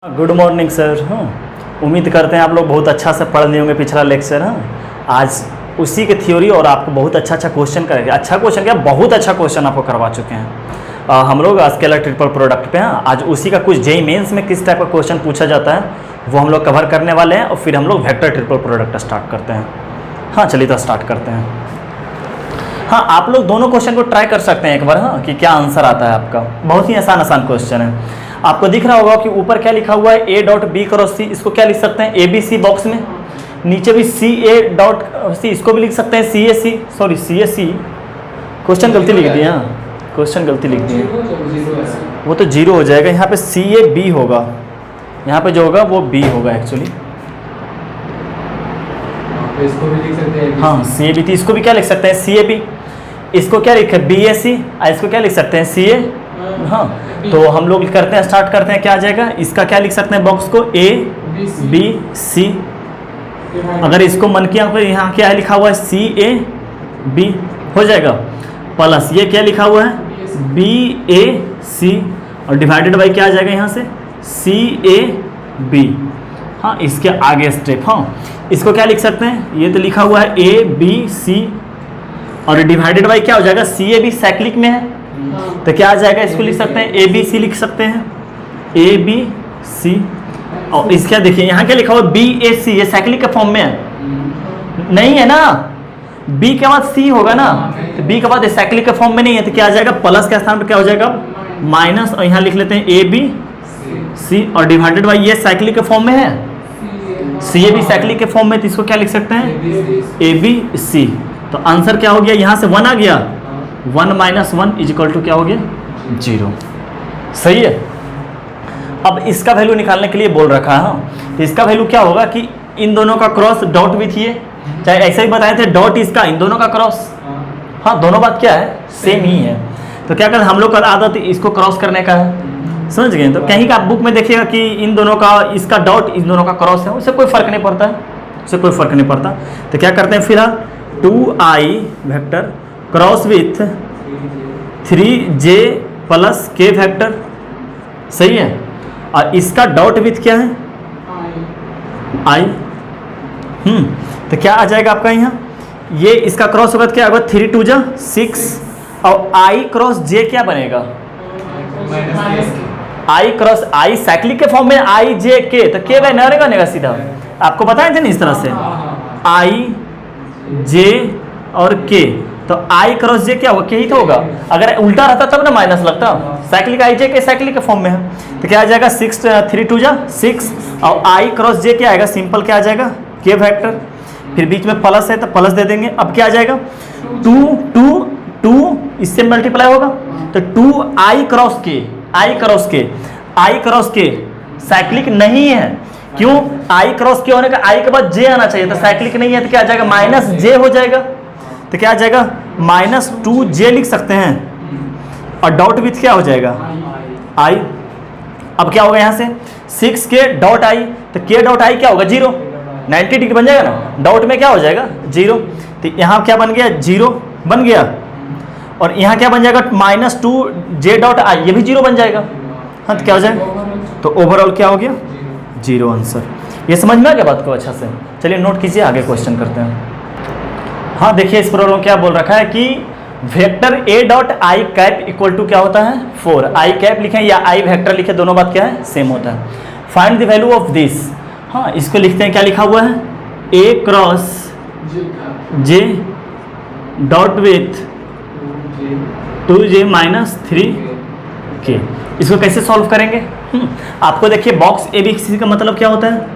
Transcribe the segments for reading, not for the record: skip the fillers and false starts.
Good morning sir. उम्मीद करते हैं आप लोग बहुत अच्छा से पढ़ लिए होंगे पिछला लेक्चर। आज उसी के थ्योरी और आपको बहुत अच्छा क्वेश्चन करेंगे। अच्छा क्वेश्चन क्या, बहुत अच्छा क्वेश्चन आपको करवा चुके हैं। हम लोग स्केलर ट्रिपल प्रोडक्ट पे हैं। आज उसी का कुछ जेईई मेंस में किस टाइप का क्वेश्चन पूछा जाता है वो हम लोग कवर करने वाले हैं और फिर हम लोग वेक्टर ट्रिपल प्रोडक्ट स्टार्ट करते हैं। हाँ चलिए तो स्टार्ट करते हैं। हाँ आप लोग दोनों क्वेश्चन को ट्राई कर सकते हैं एक बार, हाँ कि क्या आंसर आता है आपका। बहुत ही आसान क्वेश्चन है। आपको दिख रहा होगा कि ऊपर क्या लिखा हुआ है, ए डॉट बी क्रॉस सी। इसको क्या लिख सकते हैं, ए बी सी बॉक्स में। नीचे भी सी ए डॉट सी, इसको भी लिख सकते हैं सी ए सी। सॉरी सी ए सी, क्वेश्चन गलती लिख दिया, क्वेश्चन गलती लिख दिया। वो तो जीरो हो जाएगा, यहाँ पे सी ए बी होगा, यहाँ पे जो होगा वो बी होगा एक्चुअली। इसको भी लिख सकते हैं, हाँ सी ए बी थी। इसको भी क्या लिख सकते हैं, सी ए बी। इसको क्या लिखे, बी ए सी। इसको क्या लिख सकते हैं, सी ए। हाँ तो हम लोग करते हैं, स्टार्ट करते हैं। क्या आ जाएगा, इसका क्या लिख सकते हैं बॉक्स को, ए बी सी। अगर इसको मन किया तो यहाँ क्या है लिखा हुआ है, सी ए बी हो जाएगा। प्लस ये क्या लिखा हुआ है, बी ए सी, और डिवाइडेड बाई क्या आ जाएगा यहाँ से, सी ए बी। हाँ इसके आगे स्टेप। हाँ इसको क्या लिख सकते हैं, ये तो लिखा हुआ है ए बी सी, और डिवाइडेड बाई क्या हो जाएगा, सी ए बी साइक्लिक में है तो क्या आ जाएगा, इसको लिख सकते हैं ए बी सी लिख सकते हैं, ए बी सी। और इसका देखिए यहाँ क्या लिखा हुआ है, बी ए सी। ये साइक्लिक के फॉर्म में है, नहीं है ना, बी के बाद सी होगा ना, तो बी के बाद साइक्लिक के फॉर्म में नहीं है तो क्या आ जाएगा, प्लस के स्थान पर क्या हो जाएगा, माइनस। और यहाँ लिख लेते हैं ए बी सी, और डिवाइडेड बाई ये साइक्लिक के फॉर्म में है, सी ए बी साइक्लिक के फॉर्म में, तो इसको क्या लिख सकते हैं, ए बी सी। तो आंसर क्या हो गया, यहाँ से 1 आ गया, 1 माइनस 1 इज इक्वल टू क्या हो गया, 0। सही है। अब इसका वैल्यू निकालने के लिए बोल रखा है। तो इसका वैल्यू क्या होगा कि इन दोनों का क्रॉस डॉट विथ ये, चाहे ऐसे ही बताए थे डॉट इसका, इन दोनों का क्रॉस। हाँ दोनों बात क्या है, सेम ही है। तो क्या करते हम लोग का आदत इसको क्रॉस करने का है, समझ गए। तो कहीं का बुक में देखिएगा कि इन दोनों का, इसका डॉट इन दोनों का क्रॉस है, उससे कोई फर्क नहीं पड़ता है, उससे कोई फर्क नहीं पड़ता। तो क्या करते हैं फिलहाल, 2i vector cross with 3j plus k vector. सही है। और इसका डॉट विथ क्या है, i। तो क्या आ जाएगा आपका यहाँ, ये इसका क्रॉस होगा तो क्या होगा, 3 2 जा 6, और i क्रॉस j क्या बनेगा, i क्रॉस i साइक्लिक के फॉर्म में i j k, तो k बाय बनेगा सीधा। आपको बताए थे ना इस तरह से, i j और k, तो i क्रॉस j क्या होगा, k ही तो होगा। अगर उल्टा रहता तब ना माइनस लगता, साइक्लिक i j के साइक्लिक के फॉर्म में है। तो क्या आ जाएगा, 6 3 2 जा 6, और i क्रॉस j क्या आएगा, सिंपल क्या आ जाएगा, k वेक्टर। फिर बीच में प्लस है तो प्लस दे देंगे। अब क्या आ जाएगा, 2 2 2 इससे मल्टीप्लाई होगा, तो 2i cross k, i cross k, i cross k cyclic नहीं है। क्यों, i क्रॉस k होने का i के बाद j आना चाहिए, तो साइक्लिक नहीं है तो क्या आ जाएगा, माइनस j हो जाएगा। तो क्या आ जाएगा, -2j लिख सकते हैं, और डॉट विथ क्या हो जाएगा, i। अब क्या होगा यहाँ से 6k डॉट i, तो k डॉट i क्या होगा, 0, 90 डिग्री बन जाएगा ना, डॉट में क्या हो जाएगा 0। तो यहाँ क्या बन गया, 0 बन गया, और यहाँ क्या बन जाएगा, -2j डॉट i, ये भी 0 बन जाएगा। हाँ तो क्या हो जाएगा, तो ओवरऑल क्या हो गया, 0 आंसर। ये समझ में आ गया बात को अच्छा से। चलिए नोट कीजिए, आगे क्वेश्चन करते हैं। हाँ देखिए इस प्रॉब्लम क्या बोल रखा है कि vector a dot I cap equal to क्या होता है, 4। आई कैप लिखें या आई वेक्टर लिखें, दोनों बात क्या है, सेम होता है। Find the value of this. हाँ इसको लिखते हैं, क्या लिखा हुआ है, a cross j dot with 2j minus 3k। इसको कैसे सॉल्व करेंगे। आपको देखिए बॉक्स ए बी सी का मतलब क्या होता है,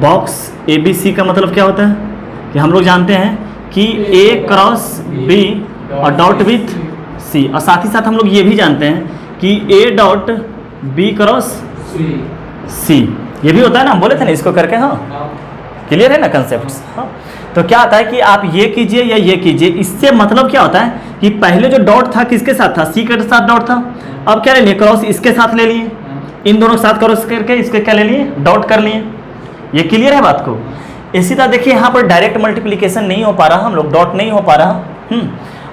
बॉक्स ए बी सी का मतलब क्या होता है कि हम लोग जानते हैं कि a क्रॉस b और डॉट विथ c, और साथ ही साथ हम लोग ये भी जानते हैं कि a dot b cross c, ये भी होता है ना, हम बोले थे ना इसको करके। हाँ क्लियर है ना कंसेप्ट्स। हाँ तो क्या आता है कि आप ये कीजिए या ये कीजिए, इससे मतलब क्या होता है कि पहले जो डॉट था किसके साथ था, c के साथ डॉट था, अब क्या ले लिए, क्रॉस इसके साथ ले लिए, इन दोनों के साथ क्रॉस करके इसके क्या ले लिए, डॉट कर लिए। ये क्लियर है बात को। इसी तरह देखिए यहाँ पर डायरेक्ट मल्टीप्लिकेशन नहीं हो पा रहा, हम लोग डॉट नहीं हो पा रहा,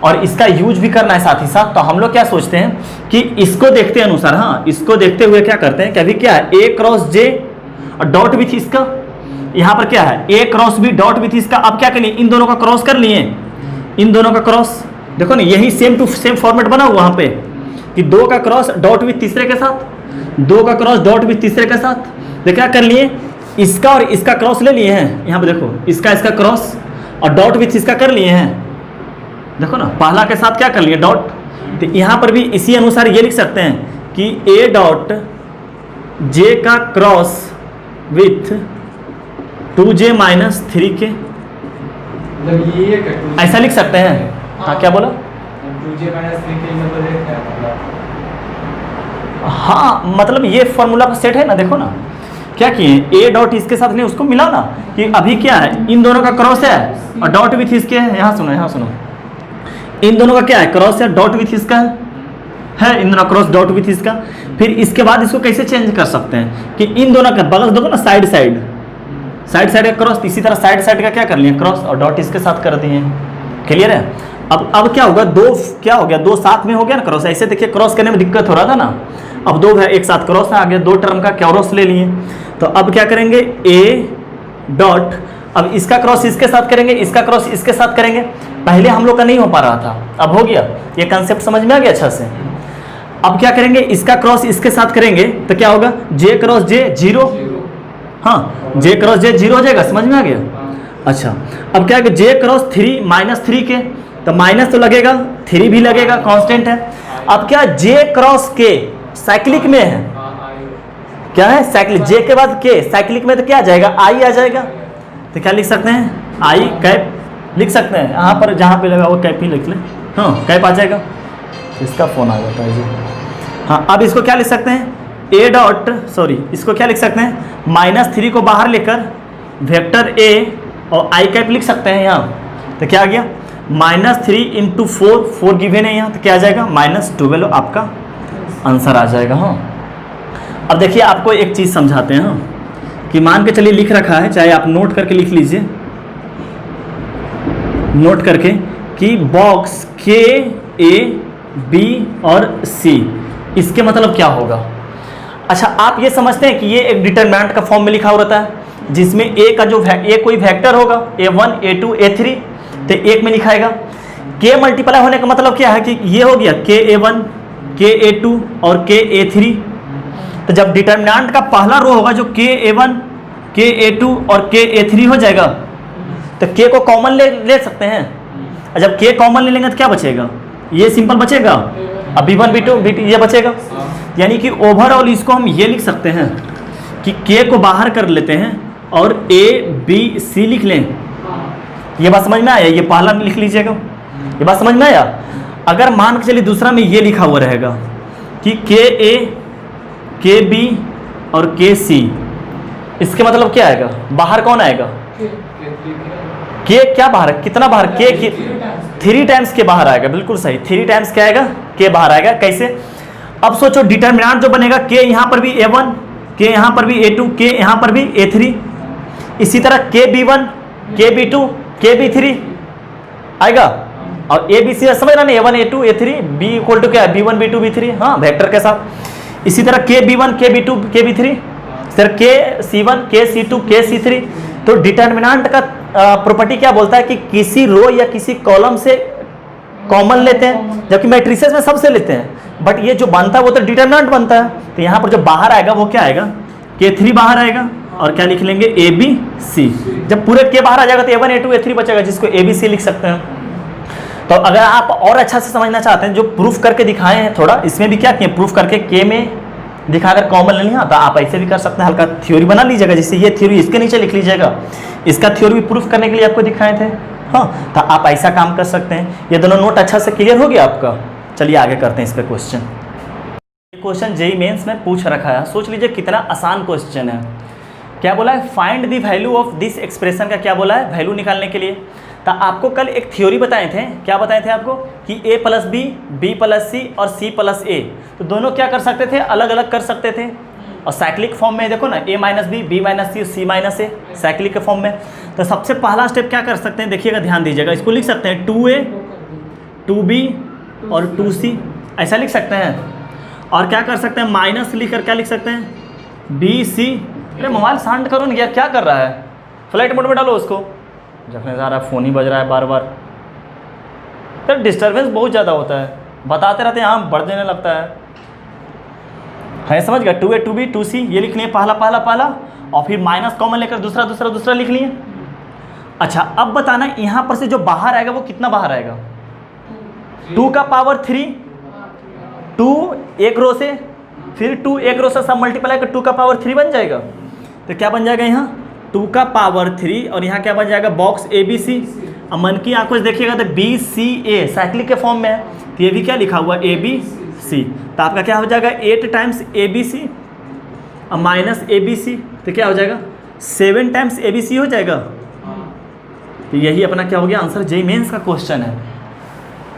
और इसका यूज भी करना है साथ ही साथ, तो हम लोग क्या सोचते हैं कि इसको देखते अनुसार, हाँ इसको देखते हुए क्या करते हैं कि अभी क्या है ए क्रॉस जे और डॉट विथ इसका, यहाँ पर क्या है ए क्रॉस बी डॉट विथ इसका। अब क्या करिए इन दोनों का क्रॉस कर लिए, इन दोनों का क्रॉस, देखो ना यही सेम टू सेम फॉर्मेट बना हुआ वहाँ पे कि 2 का क्रॉस डॉट विथ तीसरे के साथ, 2 का क्रॉस डॉट विथ तीसरे के साथ। तो क्या कर लिए इसका और इसका क्रॉस ले लिए हैं, यहाँ पे देखो इसका क्रॉस और डॉट विथ इसका कर लिए हैं, देखो ना पहला के साथ क्या कर लिए डॉट। तो यहाँ पर भी इसी अनुसार ये लिख सकते हैं कि ए डॉट जे का cross with 2j minus 3k, मतलब ये है ऐसा लिख सकते हैं। हाँ क्या बोला? 2j माइनस 3k मतलब ये क्या मतलब? हाँ मतलब ये फॉर्मूला का सेट है ना, देखो ना क्या किए ए डॉट इसके साथ नहीं उसको मिला ना कि अभी क्या है इन दोनों का क्रॉस है और डॉट विथ इसके है, यहाँ सुनो इन दोनों का क्या है क्रॉस है डॉट विथ इसका है इन दोनों क्रॉस डॉट विथ इसका। फिर इसके बाद इसको कैसे चेंज कर सकते हैं कि इन दोनों का बगल देखो ना साइड का क्रॉस, इसी तरह साइड का क्या कर लिए क्रॉस और डॉट इसके साथ कर दिए। क्लियर है? अब क्या होगा क्या हो गया 2 साथ में हो गया ना क्रॉस, ऐसे देखिए क्रॉस करने में दिक्कत हो रहा था ना, अब 2 एक साथ क्रॉस आ गया, 2 टर्म का क्रॉस ले लिए। तो अब क्या करेंगे ए डॉट, अब इसका क्रॉस इसके साथ करेंगे, इसका क्रॉस इसके साथ करेंगे। पहले हम लोग का नहीं हो पा रहा था, अब हो गया, ये कंसेप्ट समझ में आ गया अच्छा से। अब क्या करेंगे इसका क्रॉस इसके साथ करेंगे तो क्या होगा जे क्रॉस जे 0, हाँ जे क्रॉस जे 0 हो जाएगा, समझ में आ गया। अच्छा अब क्या है जे क्रॉस 3 माइनस 3k, तो माइनस तो लगेगा 3 भी लगेगा, कांस्टेंट है। अब क्या जे क्रॉस के साइक्लिक में है, क्या है साइक्लिक, जे के बाद के साइक्लिक में तो क्या आ जाएगा आई आ जाएगा। तो क्या लिख सकते हैं आई कैप लिख सकते हैं, यहाँ पर जहाँ पे लगा वो कैप ही लिख ले, हाँ कैप आ जाएगा। इसका फोन आ जाता है जी। हाँ अब इसको क्या लिख सकते हैं ए डॉट इसको क्या लिख सकते हैं -3 को बाहर लेकर वेक्टर ए और आई कैप लिख सकते हैं यहाँ। तो क्या आ गया -3 × 4 गिवन है यहाँ, तो क्या आ जाएगा -12 आपका आंसर आ जाएगा। हाँ अब देखिए आपको एक चीज़ समझाते हैं, हाँ कि मान के चलिए लिख रखा है, चाहे आप नोट करके लिख लीजिए, नोट करके कि बॉक्स के ए बी और सी, इसके मतलब क्या होगा। अच्छा आप ये समझते हैं कि ये एक डिटरमिनेंट का फॉर्म में लिखा हो रहता है जिसमें ए का जो ए कोई वेक्टर होगा a1 a2 a3, तो एक में लिखाएगा। के मल्टीप्लाई होने का मतलब क्या है कि ये हो गया के a1 के a2 और के a3। तो जब डिटरमिनेंट का पहला रो होगा जो के a1 के a2 और के a3 हो जाएगा, तो के को कॉमन ले सकते हैं, और जब के कॉमन ले लेंगे तो क्या बचेगा, ये सिंपल बचेगा, अब b1 b2 ये बचेगा। यानी कि ओवरऑल इसको हम ये लिख सकते हैं कि के को बाहर कर लेते हैं और a b c लिख लें। ये बात समझ में आया, ये पहला लिख लीजिएगा, ये बात समझ में आया। अगर मान के चलिए दूसरा में ये लिखा हुआ रहेगा कि के ए के बी और के सी, इसके मतलब क्या आएगा, बाहर कौन आएगा, के क्या बाहर, कितना बाहर, के 3 टाइम्स के बाहर आएगा, बिल्कुल सही 3 टाइम्स क्या आएगा के बाहर आएगा। कैसे, अब सोचो डिटरमिनेंट जो बनेगा के यहाँ पर भी a1 के यहाँ पर भी a2 के यहाँ पर भी a3, इसी तरह के b1 के b2 के b3 आएगा, और ए बी सी समझ रहा नहीं, a1 a2 a3 b equal to क्या है b1 b2 b3, हाँ वेक्टर के साथ। इसी तरह के b1 के b2 के b3, सर के c1 के c2 के c3। तो डिटरमिनेंट का प्रॉपर्टी क्या बोलता है कि किसी रो या किसी कॉलम से कॉमन लेते हैं, जबकि मैट्रिसेस में सबसे लेते हैं, बट ये जो बनता है वो तो डिटरमिनेंट बनता है। तो यहाँ पर जो बाहर आएगा वो क्या आएगा, k3 बाहर आएगा, और क्या लिख लेंगे ए बी सी। जब पूरे के बाहर आ जाएगा तो a1 a2 a3 बचेगा, जिसको ए बी सी लिख सकते हैं। तो अगर आप और अच्छा से समझना चाहते हैं, जो प्रूफ करके दिखाए हैं, थोड़ा इसमें भी क्या किए, प्रूफ करके के में दिखाकर कॉमन ले लिया, तो आप ऐसे भी कर सकते हैं, हल्का थ्योरी बना लीजिएगा, जिससे ये थ्योरी इसके नीचे लिख लीजिएगा, इसका थ्योरी भी प्रूफ करने के लिए आपको दिखाए थे। हाँ तो आप ऐसा काम कर सकते हैं। ये दोनों नोट अच्छा से क्लियर हो गया आपका। चलिए आगे करते हैं इस पर क्वेश्चन। ये क्वेश्चन जेईई मेंस में पूछ रखा है, सोच लीजिए कितना आसान क्वेश्चन है। क्या बोला है, find the value of this expression का क्या बोला है, वैल्यू निकालने के लिए। तो आपको कल एक थ्योरी बताए थे, क्या बताए थे आपको कि a + b b + c और c + a, तो दोनों क्या कर सकते थे, अलग अलग कर सकते थे। और साइक्लिक फॉर्म में देखो ना a - b b - c और c - a साइक्लिक के फॉर्म में। तो सबसे पहला स्टेप क्या कर सकते हैं, देखिएगा ध्यान दीजिएगा, इसको लिख सकते हैं 2a 2b और 2c, ऐसा लिख सकते हैं। और क्या कर सकते हैं, माइनस लिख कर क्या लिख सकते हैं, bc। अरे मोबाइल शांत करो ना यार, क्या कर रहा है, फ्लाइट मोड में डालो उसको, जखने जा रहा है फ़ोन ही बज रहा है बार बार, फिर डिस्टर्बेंस बहुत ज़्यादा होता है, बताते रहते हैं यहाँ बढ़ देने लगता है समझ गया। 2a 2b 2c ये लिख लिए पहला पहला पहला, और फिर माइनस कॉमन लेकर दूसरा दूसरा दूसरा लिख लिए। अच्छा अब बताना यहाँ पर से जो बाहर आएगा वो कितना बाहर आएगा, 2 का पावर 3, 2 एक रो से, फिर 2 एक रो से सब मल्टीप्लाई कर 2 का पावर 3 बन जाएगा। तो क्या बन जाएगा यहाँ 2 का पावर 3, और यहाँ क्या बन जाएगा बॉक्स ABC। अब मन की आंखों से देखिएगा तो BCA साइक्लिक के फॉर्म में है, तो ये भी क्या लिखा हुआ ABC, तो आपका क्या हो जाएगा 8 टाइम्स ABC और माइनस ABC, तो क्या हो जाएगा 7 टाइम्स ABC हो जाएगा। तो यही अपना क्या हो गया आंसर, जेईई मेंस का क्वेश्चन है,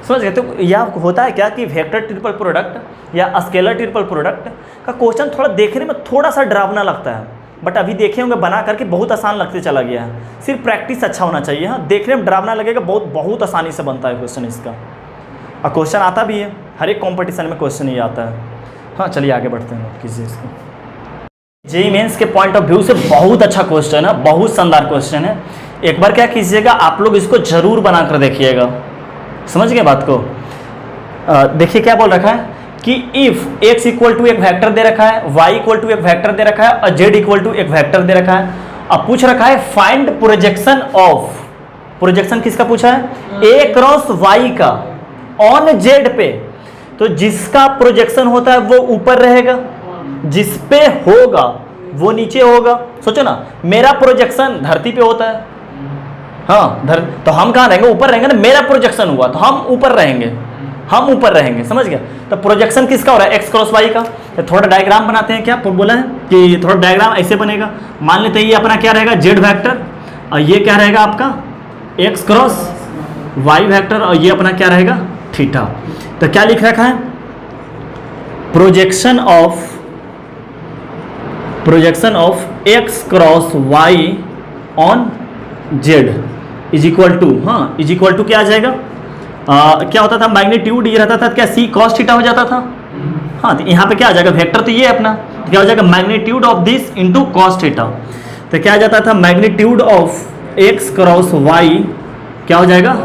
समझ गए। तो यह होता है क्या कि वेक्टर ट्रिपल प्रोडक्ट या स्केलर ट्रिपल प्रोडक्ट का क्वेश्चन थोड़ा देखने में थोड़ा सा डरावना लगता है, बट अभी देखे होंगे बना करके बहुत आसान लगते चला गया है, सिर्फ प्रैक्टिस अच्छा होना चाहिए। हाँ देखने में डरावना लगेगा, बहुत बहुत आसानी से बनता है क्वेश्चन इसका, और क्वेश्चन आता भी है, हर एक कॉम्पिटिशन में क्वेश्चन ही आता है। हाँ चलिए आगे बढ़ते हैं किसी इसको। जेईई मेंस के पॉइंट ऑफ व्यू से बहुत अच्छा क्वेश्चन है, बहुत शानदार क्वेश्चन है। एक बार क्या कीजिएगा आप लोग इसको जरूर बना कर देखिएगा, समझ गए बात को। देखिए क्या बोल रखा है कि इफ x इक्वल टू एक वेक्टर दे रखा है, y इक्वल टू एक वेक्टर दे रखा है और z इक्वल टू एक वेक्टर दे रखा है। अब पूछ रखा है फाइंड प्रोजेक्शन ऑफ, प्रोजेक्शन किसका पूछा है, a क्रॉस y का ऑन z पे। तो जिसका प्रोजेक्शन होता है वो ऊपर रहेगा, जिस पे होगा वो नीचे होगा। सोचो ना मेरा प्रोजेक्शन धरती पे होता है, हाँ तो हम कहाँ रहेंगे, ऊपर रहेंगे ना, मेरा प्रोजेक्शन हुआ तो हम ऊपर रहेंगे, हम ऊपर रहेंगे, समझ गया। तो प्रोजेक्शन किसका हो रहा है, x क्रॉस y का। तो थोड़ा डायग्राम बनाते हैं, क्या बोला है कि थोड़ा डायग्राम ऐसे बनेगा। मान लेते हैं ये अपना क्या रहेगा z वेक्टर, और ये क्या रहेगा आपका x क्रॉस y वेक्टर, और ये अपना क्या रहेगा थीटा। तो क्या लिख रखा है, projection of x cross y on z is equal to, हाँ इज इक्वल टू क्या आ जाएगा, क्या होता था मैग्नीट्यूड ये रहता था क्या c cos थीटा हो जाता था। हाँ तो यहाँ पे क्या आ जाएगा, वेक्टर तो ये है अपना, तो क्या हो जाएगा magnitude of this into cos theta. तो क्या आ जाता था magnitude of x cross y क्या हो जाएगा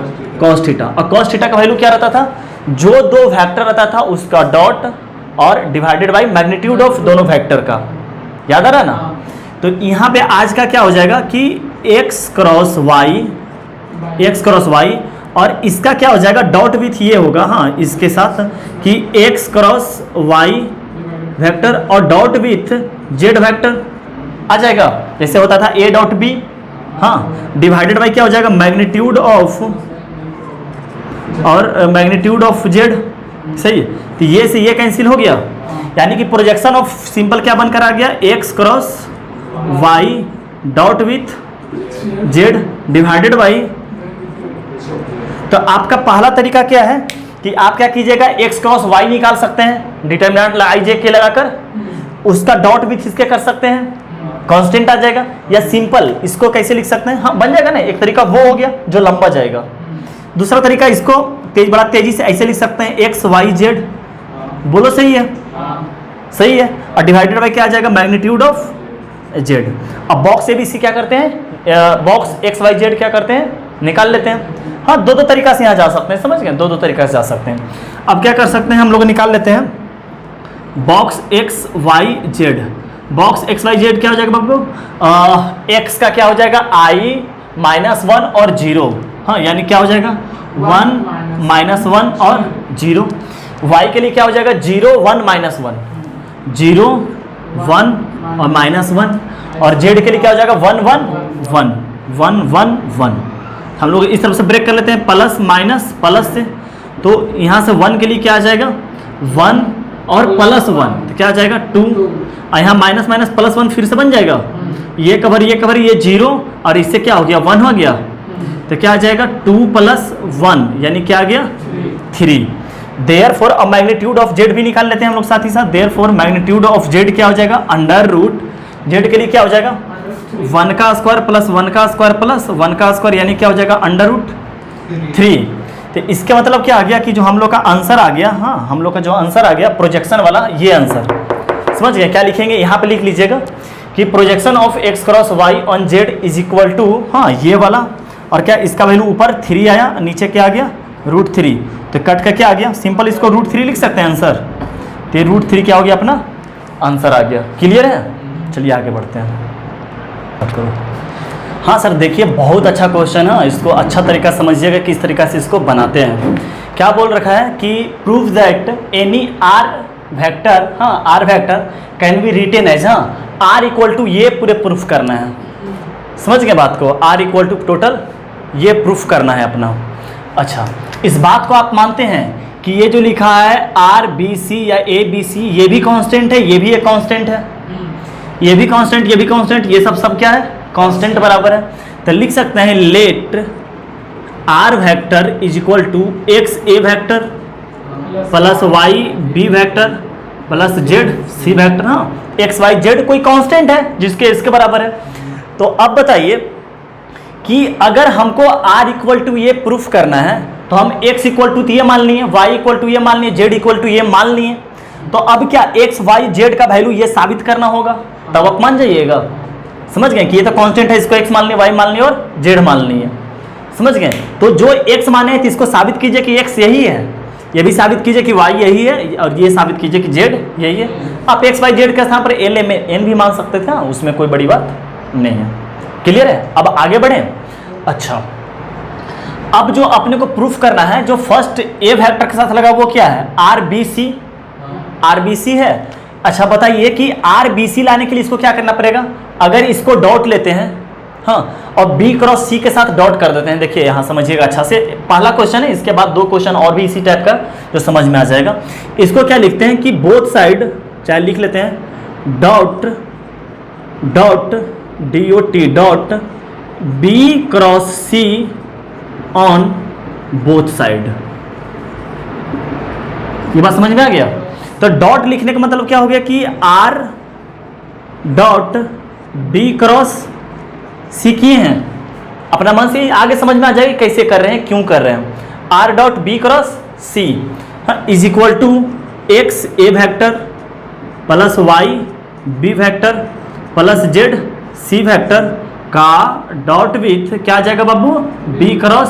cos थीटा, और cos थीटा का वैल्यू क्या रहता था, जो दो वेक्टर रहता था उसका डॉट और डिवाइडेड बाई मैग्नीट्यूड ऑफ दोनों वेक्टर का, याद आ रहा है ना। तो यहाँ पे आज का क्या हो जाएगा कि x क्रॉस y और इसका क्या हो जाएगा डॉट विथ ये होगा, हाँ इसके साथ कि x क्रॉस y वेक्टर और डॉट विथ z वेक्टर आ जाएगा, जैसे होता था a डॉट b, हाँ डिवाइडेड बाई क्या हो जाएगा मैग्नीट्यूड ऑफ और मैग्नीट्यूड ऑफ z, सही है। तो ये से ये कैंसिल हो गया, यानी कि प्रोजेक्शन ऑफ सिंपल क्या बनकर आ गया, x cross y dot with z divided by. तो आपका पहला तरीका क्या है कि आप क्या कीजिएगा x क्रॉस y निकाल सकते हैं, डिटर्मिनेंट i j के लगाकर, उसका डॉट विथ इसके कर सकते हैं, कांस्टेंट आ जाएगा। या सिंपल इसको कैसे लिख सकते हैं, हाँ बन जाएगा ना, एक तरीका वो हो गया जो लंबा जाएगा। दूसरा तरीका इसको बड़ा तेजी से ऐसे लिख सकते हैं x y z, बोलो सही है, सही है, और डिवाइडेड बाई क्या आ जाएगा मैग्नीट्यूड ऑफ z। अब बॉक्स ABC क्या करते हैं, बॉक्स x y z क्या करते हैं निकाल लेते हैं। हाँ दो तरीका से यहाँ जा सकते हैं, समझ गए, दो तरीका से जा सकते हैं। अब क्या कर सकते हैं हम लोग निकाल लेते हैं box x y z। Box x y z क्या हो जाएगा बाबू, x का क्या हो जाएगा i माइनस 1 और 0, हाँ यानी क्या हो जाएगा 1 माइनस 1 और 0। y के लिए क्या हो जाएगा 0 1 माइनस 1, 0 1 और माइनस 1, और z के लिए क्या हो जाएगा 1 1 1 1 1 1। हम लोग इस तरफ से ब्रेक कर लेते हैं, प्लस माइनस प्लस से, तो यहाँ से 1 के लिए क्या आ जाएगा 1 और प्लस 1, तो क्या आ जाएगा 2, और यहाँ माइनस माइनस प्लस 1 फिर से बन जाएगा, ये कवर ये 0 और इससे क्या हो गया 1 हो गया, तो क्या आ जाएगा 2 प्लस 1 यानी क्या आ गया 3। देयरफॉर अब मैग्नीट्यूड ऑफ z भी निकाल लेते हैं हम लोग साथ ही साथ। देयरफॉर मैग्नीट्यूड ऑफ z क्या हो जाएगा अंडर रूट, z के लिए क्या हो जाएगा 1 का स्क्वायर प्लस 1 का स्क्वायर प्लस 1 का स्क्वायर, यानी क्या हो जाएगा अंडर रूट 3। तो इसके मतलब क्या आ गया कि जो हम लोग का आंसर आ गया, हाँ हम लोग का जो आंसर आ गया प्रोजेक्शन वाला, ये आंसर समझ गए। क्या लिखेंगे यहाँ पे लिख लीजिएगा कि projection of x cross y on z is equal to, हाँ ये वाला, और क्या इसका वैल्यू ऊपर 3 आया, नीचे क्या आ गया √3, तो कट का क्या आ गया, सिंपल इसको √3 लिख सकते हैं आंसर, तो ये √3 क्या हो गया अपना आंसर आ गया। क्लियर है, चलिए आगे बढ़ते हैं। बात करो। हाँ सर देखिए बहुत अच्छा क्वेश्चन है, इसको अच्छा तरीका समझिएगा किस तरीका से इसको बनाते हैं। क्या बोल रखा है कि prove that any R vector, हाँ R vector can be written as, हाँ आर इक्वल टू, ये पूरे प्रूफ करना है, समझ गए बात को, आर इक्वल टू टोटल ये प्रूफ करना है अपना। अच्छा इस बात को आप मानते हैं कि ये जो लिखा है आर बी सी या ए बी सी, ये भी कांस्टेंट है, ये भी एक कांस्टेंट है, ये भी कांस्टेंट, ये भी कांस्टेंट, ये सब क्या है कांस्टेंट बराबर है। तो लिख सकते हैं let R vector is equal to X A vector plus Y B vector plus Z C vector, हाँ एक्स वाई जेड कोई कांस्टेंट है जिसके इसके बराबर है। तो अब बताइए कि अगर हमको r इक्वल टू ये प्रूफ करना है तो हम x इक्वल टू ये मान लिए, y इक्वल टू ये मान लिए, z इक्वल टू ये मान लिए, तो अब क्या x y z का वैल्यू ये साबित करना होगा, तब आप मान जाइएगा। समझ गए कि ये तो कांस्टेंट है, इसको x मान लिए, y मान लिए और z मान लिए, समझ गए। तो जो x माने हैं तो इसको साबित कीजिए कि x यही है, ये भी साबित कीजिए कि y यही है, और ये साबित कीजिए कि z यही है। आप x y z के स्थान पर n भी मान सकते थे, उसमें कोई बड़ी बात नहीं है। क्लियर है, अब आगे बढ़ें। अच्छा अब जो अपने को प्रूफ करना है, जो फर्स्ट ए वेक्टर के साथ लगा वो क्या है आर बी सी है। अच्छा बताइए कि आर बी सी लाने के लिए इसको क्या करना पड़ेगा, अगर इसको डॉट लेते हैं, हाँ और बी क्रॉस सी के साथ डॉट कर देते हैं। देखिए यहाँ समझिएगा अच्छा से, पहला क्वेश्चन है, इसके बाद 2 क्वेश्चन और भी इसी टाइप का जो समझ में आ जाएगा। इसको क्या लिखते हैं कि बोथ साइड, चाहे लिख लेते हैं dot DOT dot B cross C on both side. ये बात समझ में आ गया। तो डॉट लिखने का मतलब क्या हो गया कि आर डॉट बी क्रॉस सी किए हैं, अपना मन से आगे समझ में आ जाएगी कैसे कर रहे हैं, क्यों कर रहे हैं। R dot B cross C is equal to X A vector plus Y B vector plus Z C vector का डॉट विथ क्या आ जाएगा बाबू, बी क्रॉस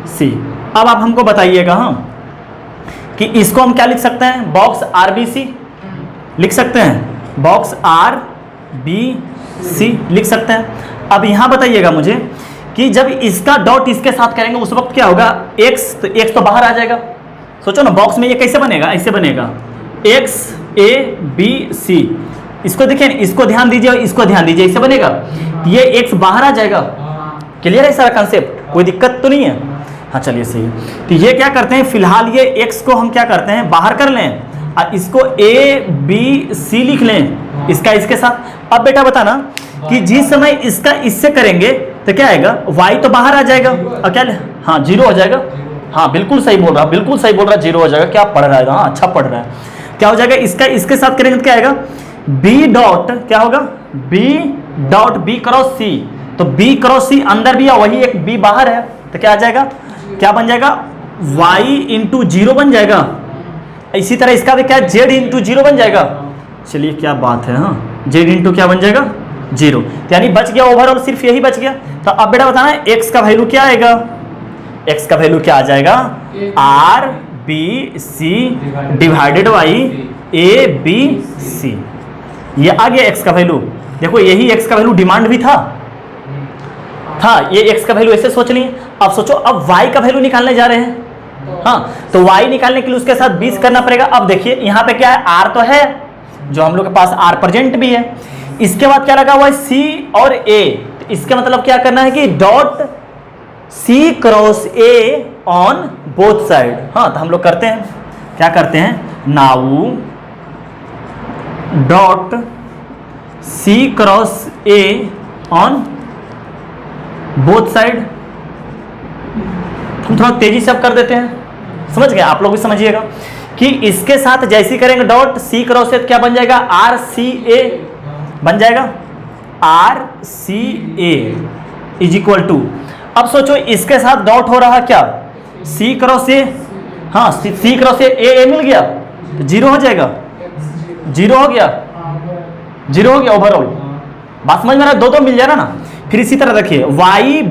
सी। अब आप हमको बताइएगा हाँ कि इसको हम क्या लिख सकते हैं, बॉक्स आर बी सी लिख सकते हैं, बॉक्स आर बी सी लिख सकते हैं। अब यहाँ बताइएगा मुझे कि जब इसका डॉट इसके साथ करेंगे उस वक्त क्या होगा, x तो बाहर आ जाएगा। सोचो ना बॉक्स में ये कैसे बनेगा, ऐसे बनेगा x a b c, इसको देखिए, इसको ध्यान दीजिए और इसको ध्यान दीजिए, इससे बनेगा, ये x बाहर आ जाएगा। क्लियर है सारा कंसेप्ट, कोई दिक्कत तो नहीं है। हाँ चलिए सही है। तो ये क्या करते हैं, फिलहाल ये x को हम क्या करते हैं बाहर कर लें और इसको a b c लिख लें इसका इसके साथ। अब बेटा बताना कि जिस समय इसका इससे करेंगे तो क्या आएगा, y तो बाहर आ जाएगा और क्या, हाँ 0 हो जाएगा। हाँ बिल्कुल सही बोल रहा, बिल्कुल सही बोल रहा, 0 हो जाएगा। क्या पढ़ रहा है, हाँ अच्छा पढ़ रहा है। क्या हो जाएगा, इसका इसके साथ करेंगे तो क्या आएगा, b डॉट क्या होगा, b dot b cross c, तो b क्रॉस c अंदर भी है, वही एक b बाहर है, तो क्या आ जाएगा, क्या बन जाएगा, y इंटू 0 बन जाएगा। इसी तरह इसका भी क्या z इंटू 0 बन जाएगा। चलिए क्या बात है, हाँ z इंटू क्या बन जाएगा 0, यानी बच गया ओवरऑल, सिर्फ यही बच गया। तो अब बेटा बताना है x का वैल्यू क्या आएगा, x का वैल्यू क्या आ जाएगा, R B C divided by A B C, ये आ गया x का वैल्यू। देखो यही x का वैल्यू डिमांड भी था, ये x का वैल्यू ऐसे सोच लिए। अब सोचो अब y का वैल्यू निकालने जा रहे हैं, हाँ तो y निकालने के लिए उसके साथ 20 करना पड़ेगा। अब देखिए यहाँ पे क्या है, r तो है, जो हम लोग के पास r प्रेजेंट भी है, इसके बाद क्या लगा हुआ है c और a, तो इसका मतलब क्या करना है कि dot c cross a on both side. हाँ तो हम लोग करते हैं, क्या करते हैं, now dot c cross a on both side. हम थोड़ा तेजी से अब कर देते हैं, समझ गए, आप लोग भी समझिएगा कि इसके साथ जैसे करेंगे डॉट सी क्रॉस ए, क्या बन जाएगा, आर सी ए बन जाएगा, R C A is equal to. अब सोचो इसके साथ डॉट हो रहा क्या, सी क्रॉस ए, हाँ सी क्रॉस ए मिल गया तो जीरो हो जाएगा, जीरो हो गया, जीरो हो गया ओवरऑल। बात समझ में आ रहा है? दो मिल जाएगा ना। फिर इसी तरह देखिए वाई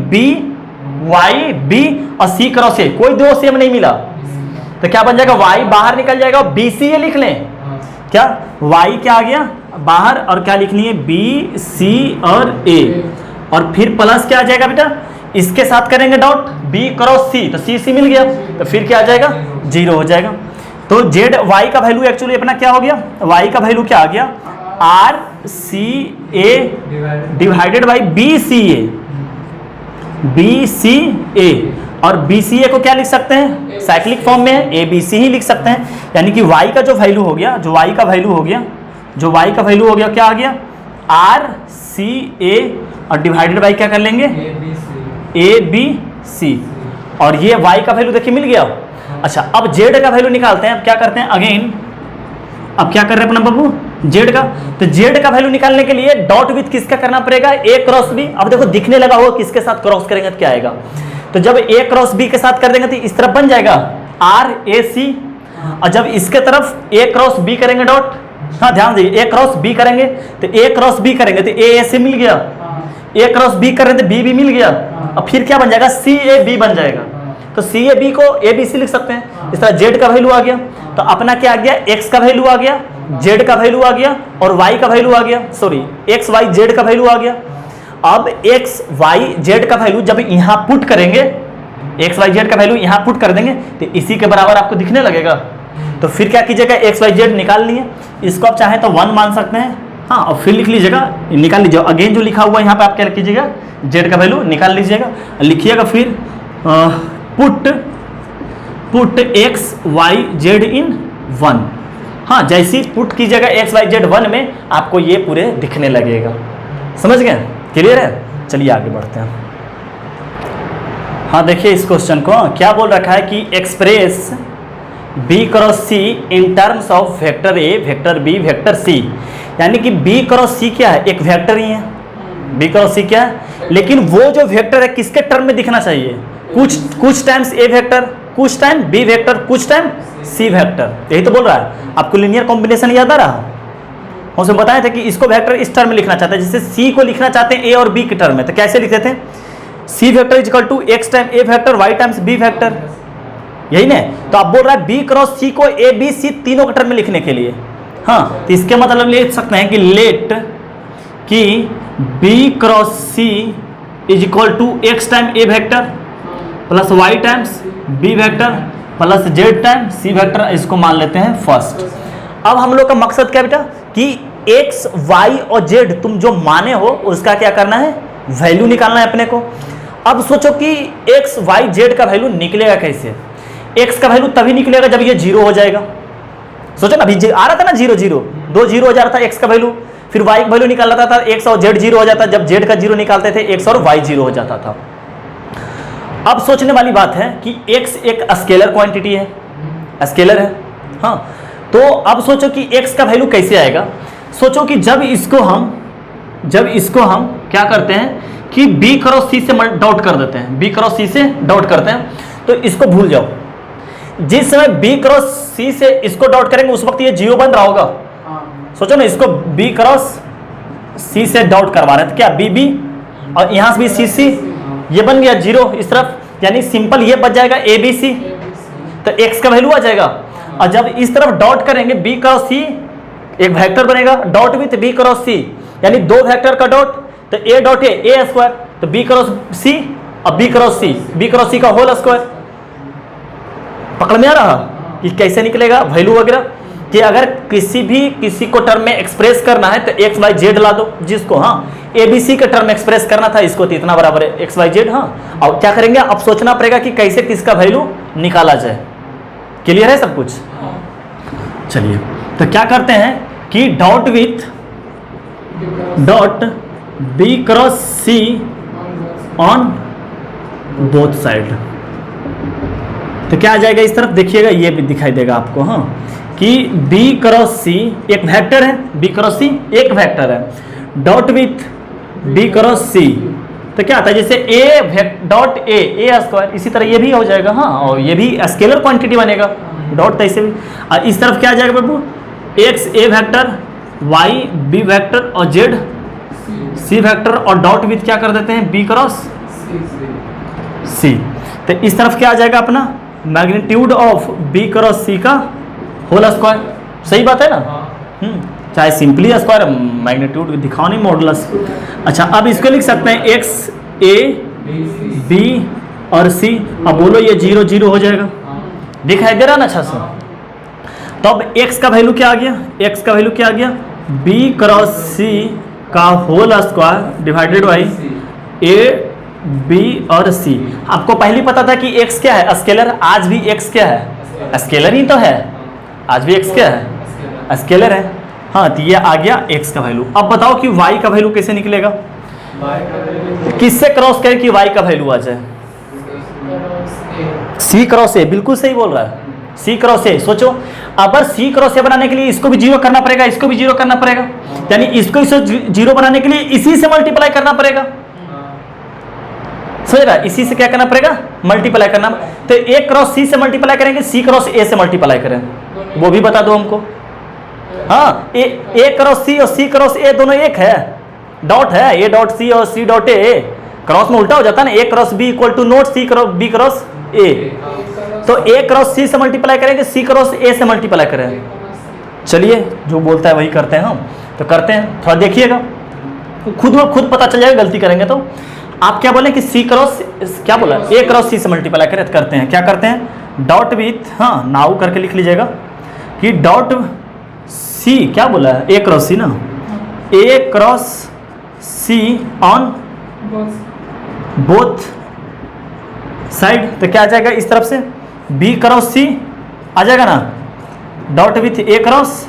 बी और सी क्रॉस ए, कोई दो सेम नहीं मिला तो क्या बन जाएगा, वाई बाहर निकल जाएगा और बी सी ए लिख लें। क्या वाई क्या आ गया बाहर और क्या लिखनी है, बी सी और ए, और फिर प्लस क्या आ जाएगा बेटा, इसके साथ करेंगे डॉट बी क्रॉस सी तो सी मिल गया तो फिर क्या आ जाएगा, जीरो हो जाएगा। तो जेड वाई का वैल्यू एक्चुअली अपना क्या हो गया, वाई का वैल्यू क्या आ गया, R C A divided by B C A, और बी सी ए को क्या लिख सकते हैं, साइक्लिक फॉर्म में है, ए बी सी ही लिख सकते हैं। यानी कि वाई का जो वैल्यू हो गया, जो वाई का वैल्यू हो गया क्या आ गया, आर सी ए और डिवाइडेड बाई क्या कर लेंगे, ए बी सी, और ये y का वैल्यू देखिए मिल गया। अच्छा अब z का वैल्यू निकालते हैं। अब क्या करते हैं अगेन, अब क्या कर रहे हैं अपना बाबू, z का, तो z का वैल्यू निकालने के लिए डॉट विथ किसका करना पड़ेगा, a क्रॉस b। अब देखो दिखने लगा हो किसके साथ क्रॉस करेंगे तो क्या आएगा, तो जब a क्रॉस b के साथ कर देंगे तो इस तरफ बन जाएगा r a c, और जब इसके तरफ a क्रॉस b करेंगे डॉट, हाँ ध्यान दीजिए a क्रॉस b करेंगे तो a क्रॉस b करेंगे तो a से मिल गया, a क्रॉस b कर रहे थे b मिल गया, अब फिर क्या बन जाएगा, सी ए बी बन जाएगा। तो सी ए बी को ए बी सी लिख सकते हैं। इस तरह जेड का वैल्यू आ गया, तो अपना क्या आ गया, एक्स का वैल्यू आ गया, जेड का वैल्यू आ गया और वाई का वैल्यू आ गया, सॉरी एक्स वाई जेड का वैल्यू आ गया। अब एक्स वाई जेड का वैल्यू जब यहाँ पुट करेंगे, एक्स वाई जेड का वैल्यू यहाँ पुट कर देंगे तो इसी के बराबर आपको दिखने लगेगा। तो फिर क्या कीजिएगा, एक्स वाई जेड निकाल लिए, इसको आप चाहें तो 1 मान सकते हैं, हाँ, और फिर लिख लीजिएगा, निकाल लीजिए अगेन जो लिखा हुआ है यहाँ पे आप क्या कीजिएगा, जेड का वैल्यू निकाल लीजिएगा, लिखिएगा फिर पुट एक्स वाई जेड इन 1, हाँ जैसे ही पुट कीजिएगा एक्स वाई जेड 1 में आपको ये पूरे दिखने लगेगा। समझ गए, क्लियर है? चलिए आगे बढ़ते हैं। हाँ देखिए इस क्वेश्चन को क्या बोल रखा है कि express B cross C in terms of vector A vector B vector C, यानी कि बी क्रॉस सी क्या है, एक वेक्टर ही है, बी क्रॉस सी क्या है, लेकिन वो जो वेक्टर है किसके टर्म में दिखना चाहिए, कुछ टाइम्स ए वेक्टर, कुछ टाइम बी वेक्टर, कुछ टाइम सी वेक्टर, यही तो बोल रहा है। आपको लीनियर कॉम्बिनेशन याद आ रहा, उसमें बताए थे कि इसको वेक्टर इस टर्म में लिखना चाहते हैं, जैसे सी को लिखना चाहते हैं ए और बी के टर्म में, तो कैसे लिखते थे, C vector is equal to X time A vector Y times B vector, यही ना। तो आप बोल रहा है बी क्रॉस सी को ए बी सी तीनों के टर्म में लिखने के लिए, हाँ, तो इसके मतलब लिख सकते हैं कि लेट कि B cross C is equal to X time A vector plus Y times B vector plus Z time C vector, इसको मान लेते हैं फर्स्ट। अब हम लोग का मकसद क्या बेटा कि एक्स वाई और जेड तुम जो माने हो उसका क्या करना है, वैल्यू निकालना है अपने को। अब सोचो कि एक्स वाई जेड का वैल्यू निकलेगा कैसे, एक्स का वैल्यू तभी निकलेगा जब ये जीरो हो जाएगा। सोचो ना, अभी आ रहा था ना जीरो जीरो, 2 जीरो हो जा रहा था एक्स का वैल्यू, फिर वाई का वैल्यू निकाल रहा था एक्स और जेड जीरो हो जाता, जब जेड का जीरो निकालते थे एक्स और वाई जीरो हो जाता था। अब सोचने वाली बात है कि एक्स एक स्केलर क्वांटिटी है, स्केलर है, हाँ, तो अब सोचो कि एक्स का वैल्यू कैसे आएगा। सोचो कि जब इसको हम क्या करते हैं कि बी क्रॉस सी से डॉट कर देते हैं, बी क्रॉस सी से डॉट करते हैं, तो इसको भूल जाओ। जिस समय बी क्रॉस सी से इसको डॉट करेंगे उस वक्त ये जीरो बन रहा होगा। सोचो ना, इसको बी क्रॉस सी से डॉट करवा रहे थे, क्या बी बी और यहाँ से भी सी सी, ये बन गया जीरो इस तरफ, यानी सिंपल ये बच जाएगा ए बी सी, तो एक्स का वैल्यू आ जाएगा। और जब इस तरफ डॉट करेंगे बी क्रॉस सी, एक वेक्टर बनेगा डॉट विथ बी क्रॉस सी, यानी दो वेक्टर का डॉट, तो ए डॉट ए स्क्वायर, तो बी क्रॉस सी और बी क्रॉस सी का होल स्क्वायर। पकड़ में आ रहा कि कैसे निकलेगा वैल्यू वगैरह, कि अगर किसी को टर्म में एक्सप्रेस करना है तो एक्स वाई जेड ला दो, जिसको हाँ ए बी सी के टर्म में एक्सप्रेस करना था इसको तो इतना बराबर है एक्स वाई जेड, हाँ। और क्या करेंगे, अब सोचना पड़ेगा कि कैसे किसका वैल्यू निकाला जाए। क्लियर है सब कुछ? चलिए तो क्या करते हैं कि dot B cross C on both side, तो क्या आ जाएगा इस तरफ, देखिएगा ये भी दिखाई देगा आपको, हाँ, कि बी क्रॉस सी एक वेक्टर है, बी क्रॉस सी एक वेक्टर है, डॉट विथ बी क्रॉस सी तो क्या आता है, जैसे ए डॉट ए स्क्वायर, इसी तरह ये भी हो जाएगा। हाँ, और ये भी स्केलर क्वांटिटी बनेगा, डॉट तैसे भी। और इस तरफ क्या आ जाएगा बाबू, x A vector, Y B vector और जेड सी वेक्टर, और डॉट विथ क्या कर देते हैं, बी क्रॉस सी। तो इस तरफ क्या आ जाएगा अपना, magnitude of B cross C का होल स्क्वायर। सही बात है ना। चाहे सिंपली स्क्वायर, मैग्नीट्यूड दिखाओ नहीं, मॉडुलस। अच्छा, अब इसको लिख सकते हैं एक्स ए बी और सी। अब बोलो ये 0 0 हो जाएगा, दिखाई दे रहा ना अच्छा से। तो अब x का वैल्यू क्या आ गया, x का वैल्यू क्या आ गया, b क्रॉस c का whole square divided by a b और c। आपको पहले पता था कि x क्या है, स्केलर। आज भी x क्या है, स्केलर ही तो है। आज भी x क्या है, स्केलर है। हाँ, तो ये आ गया x का वैल्यू। अब बताओ कि y का वैल्यू कैसे निकलेगा, किससे क्रॉस करें कि y का वैल्यू आ जाए, c क्रॉस a। बिल्कुल सही बोल रहा है, c क्रॉस a। सोचो, अगर c क्रॉस a बनाने के लिए इसको भी 0 करना पड़ेगा, इसको भी 0 करना पड़ेगा, यानी इसको 0 बनाने के लिए इसी से मल्टीप्लाई करना पड़ेगा। समझ रहा है, इसी से क्या करना पड़ेगा, मल्टीप्लाई करना। तो a क्रॉस c से मल्टीप्लाई करेंगे, c क्रॉस a से मल्टीप्लाई करें, वो भी बता दो हमको। हाँ, a क्रॉस c और c क्रॉस a दोनों एक है, डॉट है, a डॉट c और c डॉट a। क्रॉस में उल्टा हो जाता है ना, a cross b equal to not c cross b cross a। तो a क्रॉस c से मल्टीप्लाई करेंगे, c क्रॉस a से मल्टीप्लाई करें। चलिए, जो बोलता है वही करते हैं हम। तो करते हैं, थोड़ा देखिएगा, खुद पता चल जाएगा गलती करेंगे तो। आप क्या बोले कि c क्रॉस, क्या बोला, a क्रॉस c से मल्टीप्लाई करें। करते हैं, क्या करते हैं, डॉट विथ, हाँ नाउ करके लिख लीजिएगा कि डॉट c, क्या बोला है, a क्रॉस c ना, a cross c on both side. तो क्या आ जाएगा इस तरफ से, b क्रॉस c आ जाएगा ना, dot with a cross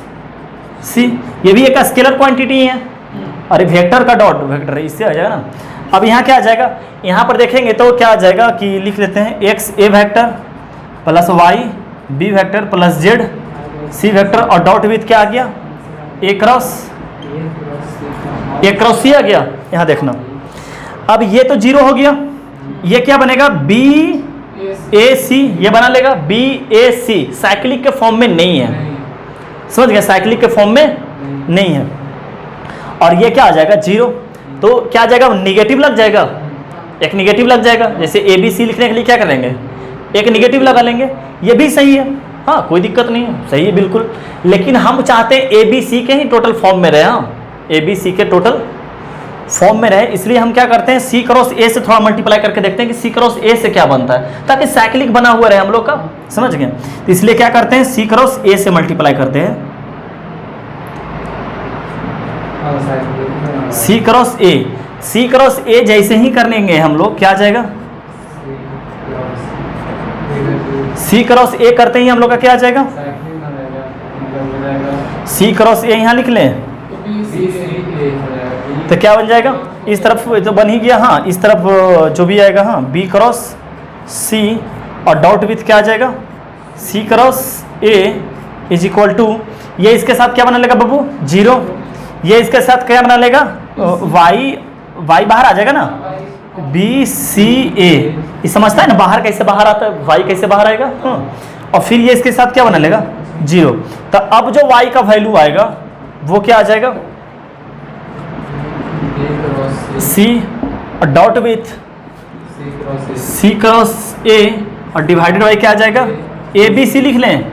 c। ये भी एक स्केलर क्वांटिटी है, अरे वेक्टर का डॉट वेक्टर, इससे आ जाएगा ना। अब यहाँ क्या आ जाएगा, यहाँ पर देखेंगे तो क्या आ जाएगा कि लिख लेते हैं x a vector plus y b vector plus z c vector, और डॉट विथ क्या आ गया, a क्रॉस c आ गया। यहाँ देखना, अब ये तो 0 हो गया, ये क्या बनेगा, b a c, ये बना लेगा b a c। साइक्लिक के फॉर्म में नहीं है, समझ गए, साइक्लिक के फॉर्म में नहीं है। और ये क्या आ जाएगा, 0। तो क्या आ जाएगा, निगेटिव लग जाएगा, एक निगेटिव लग जाएगा। जैसे ए बी सी लिखने के लिए क्या करेंगे, एक निगेटिव लगा लेंगे। ये भी सही है, हाँ कोई दिक्कत नहीं है, सही है बिल्कुल। लेकिन हम चाहते हैं ए बी सी के ही टोटल फॉर्म में रहे, हाँ ए बी सी के टोटल फॉर्म में रहे। इसलिए हम क्या करते हैं, सी क्रॉस ए से थोड़ा मल्टीप्लाई करके देखते हैं कि सी क्रॉस ए से क्या बनता है, ताकि साइक्लिक बना हुआ रहे हम लोग का। समझ गए, तो इसलिए क्या करते हैं, सी क्रॉस ए से मल्टीप्लाई करते हैं, सी क्रॉस ए। सी क्रॉस ए जैसे ही करेंगे हम लोग, क्या आ जाएगा, सी क्रॉस ए करते ही हम लोग का क्या आ जाएगा, सी क्रॉस ए यहाँ लिख लें तो क्या बन जाएगा, इस तरफ तो बन ही गया, हाँ इस तरफ जो भी आएगा, हाँ बी क्रॉस सी, और डॉट विथ क्या आ जाएगा, C cross A is equal to, ये इसके साथ क्या बना लेगा बाबू, 0। ये इसके साथ क्या बना लेगा, वाई बाहर आ जाएगा ना, बी सी ए। ये समझता है ना, बाहर कैसे बाहर आता है, वाई कैसे बाहर आएगा, और फिर ये इसके साथ क्या बना लेगा, 0। तो अब जो वाई का वैल्यू आएगा वो क्या आ जाएगा, सी और dot with C cross A, और डिवाइडेड बाई क्या आ जाएगा, ए बी सी लिख लें।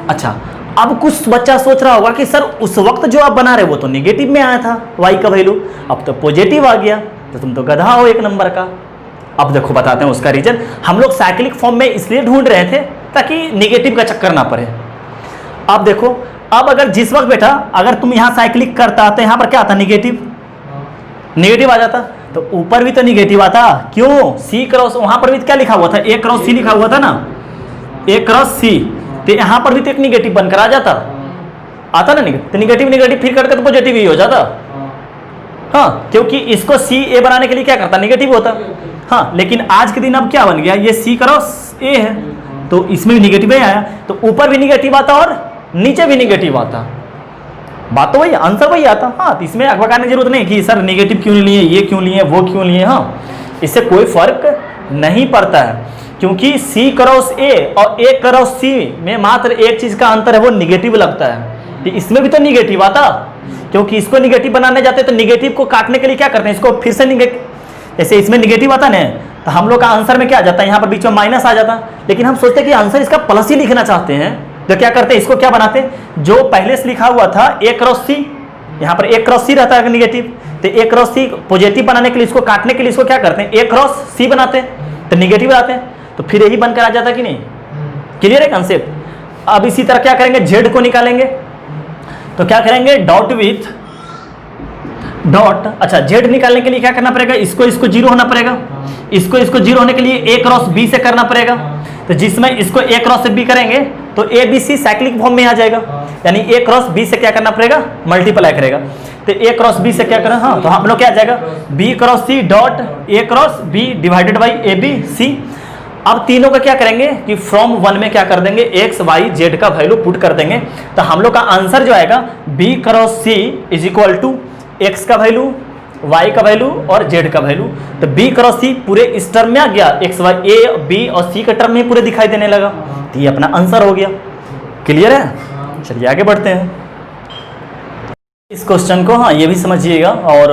अच्छा, अब कुछ बच्चा सोच रहा होगा कि सर उस वक्त जो आप बना रहे वो तो नेगेटिव में आया था y का वैल्यू, अब तो पॉजिटिव आ गया, तो तुम तो गधा हो एक नंबर का। अब देखो बताते हैं उसका रीजन। हम लोग साइक्लिक फॉर्म में इसलिए ढूंढ रहे थे ताकि नेगेटिव का चक्कर ना पड़े। अब देखो, अब अगर जिस वक्त बेटा अगर तुम यहाँ साइक्लिक करता तो यहाँ पर क्या आता, नेगेटिव आ जाता, तो ऊपर भी तो नेगेटिव आता। क्यों, सी क्रॉस, वहां पर भी क्या लिखा हुआ था, ए क्रॉस सी लिखा हुआ था ना, ए क्रॉस सी, तो यहाँ पर भी तो एक निगेटिव बनकर आ जाता, आता ना निगेटिव, तो निगेटिव फिर करके तो पॉजिटिव ही हो जाता। हाँ, क्योंकि इसको सी ए बनाने के लिए क्या करता, निगेटिव होता। हाँ, लेकिन आज के दिन अब क्या बन गया, ये सी क्रॉस ए है तो इसमें भी निगेटिव ही आया, तो ऊपर भी निगेटिव आता और नीचे भी निगेटिव आता। बात तो वही, आंसर वही आता। हाँ, तो इसमें अकबकाने की जरूरत नहीं कि सर निगेटिव क्यों लिए, ये क्यों लिए, वो क्यों लिए। हाँ, इससे कोई फर्क नहीं पड़ता है, क्योंकि C क्रॉस A और A क्रॉस C में मात्र एक चीज का अंतर है, वो निगेटिव लगता है। तो इसमें भी तो निगेटिव आता, क्योंकि इसको निगेटिव बनाने जाते तो निगेटिव को काटने के लिए क्या करते हैं, इसको फिर से निगेटिव, जैसे इसमें निगेटिव आता ना, तो हम लोग का आंसर में क्या आ जाता है, यहाँ पर बीच में माइनस आ जाता। लेकिन हम सोचते हैं कि आंसर इसका प्लस ही लिखना चाहते हैं, तो क्या करते हैं, इसको क्या बनाते हैं, जो पहले से लिखा हुआ था A क्रॉस C, यहाँ पर A क्रॉस C रहता है निगेटिव, तो A क्रॉस C पॉजिटिव बनाने के लिए, इसको काटने के लिए इसको क्या करते हैं, A क्रॉस C बनाते हैं, तो निगेटिव आते हैं, तो फिर यही बनकर आ जाता कि नहीं। क्लियर है कंसेप्ट। अब इसी तरह क्या करेंगे, Z को निकालेंगे, तो क्या करेंगे, डॉट विथ डॉट, अच्छा Z निकालने के लिए क्या करना पड़ेगा, इसको जीरो होना पड़ेगा, इसको जीरो होने के लिए A क्रॉस B से करना पड़ेगा, तो जिसमें इसको A क्रॉस से B करेंगे तो ABC साइक्लिक फॉर्म में आ जाएगा, यानी A क्रॉस B से क्या करना पड़ेगा, मल्टीप्लाई करेगा, तो A क्रॉस B से क्या करें, हाँ, तो हम लोग क्या आ जाएगा, B cross C dot A cross B divided by ABC। अब तीनों का क्या करेंगे कि फ्रॉम वन में क्या कर देंगे, एक्स वाई जेड का वैल्यू पुट कर देंगे, तो हम लोग का आंसर जो आएगा B cross C is equal to x का वैल्यू, y का वैल्यू और z का वैल्यू। तो B क्रॉस C पूरे इस टर्म में आ गया, एक्स वाई A B और C के टर्म में पूरे दिखाई देने लगा, तो ये अपना आंसर हो गया। क्लियर है, चलिए आगे बढ़ते हैं इस क्वेश्चन को। हाँ, ये भी समझिएगा, और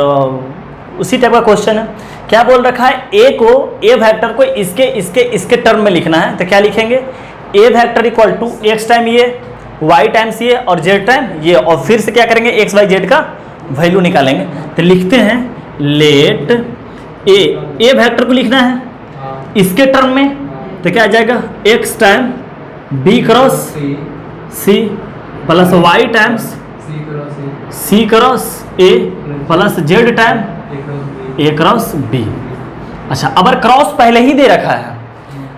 उसी टाइप का क्वेश्चन है। क्या बोल रखा है, A वेक्टर को इसके टर्म में लिखना है, तो क्या लिखेंगे, A vector equal to X time ये, y टाइम्स ये और z टाइम ये, और फिर से क्या करेंगे, एक्स वाई जेड का वैल्यू निकालेंगे। तो लिखते हैं लेट A वेक्टर को लिखना है इसके टर्म में, तो क्या आ जाएगा, x time B cross C plus y times C cross A plus z time A cross B। अच्छा, अगर क्रॉस पहले ही दे रखा है,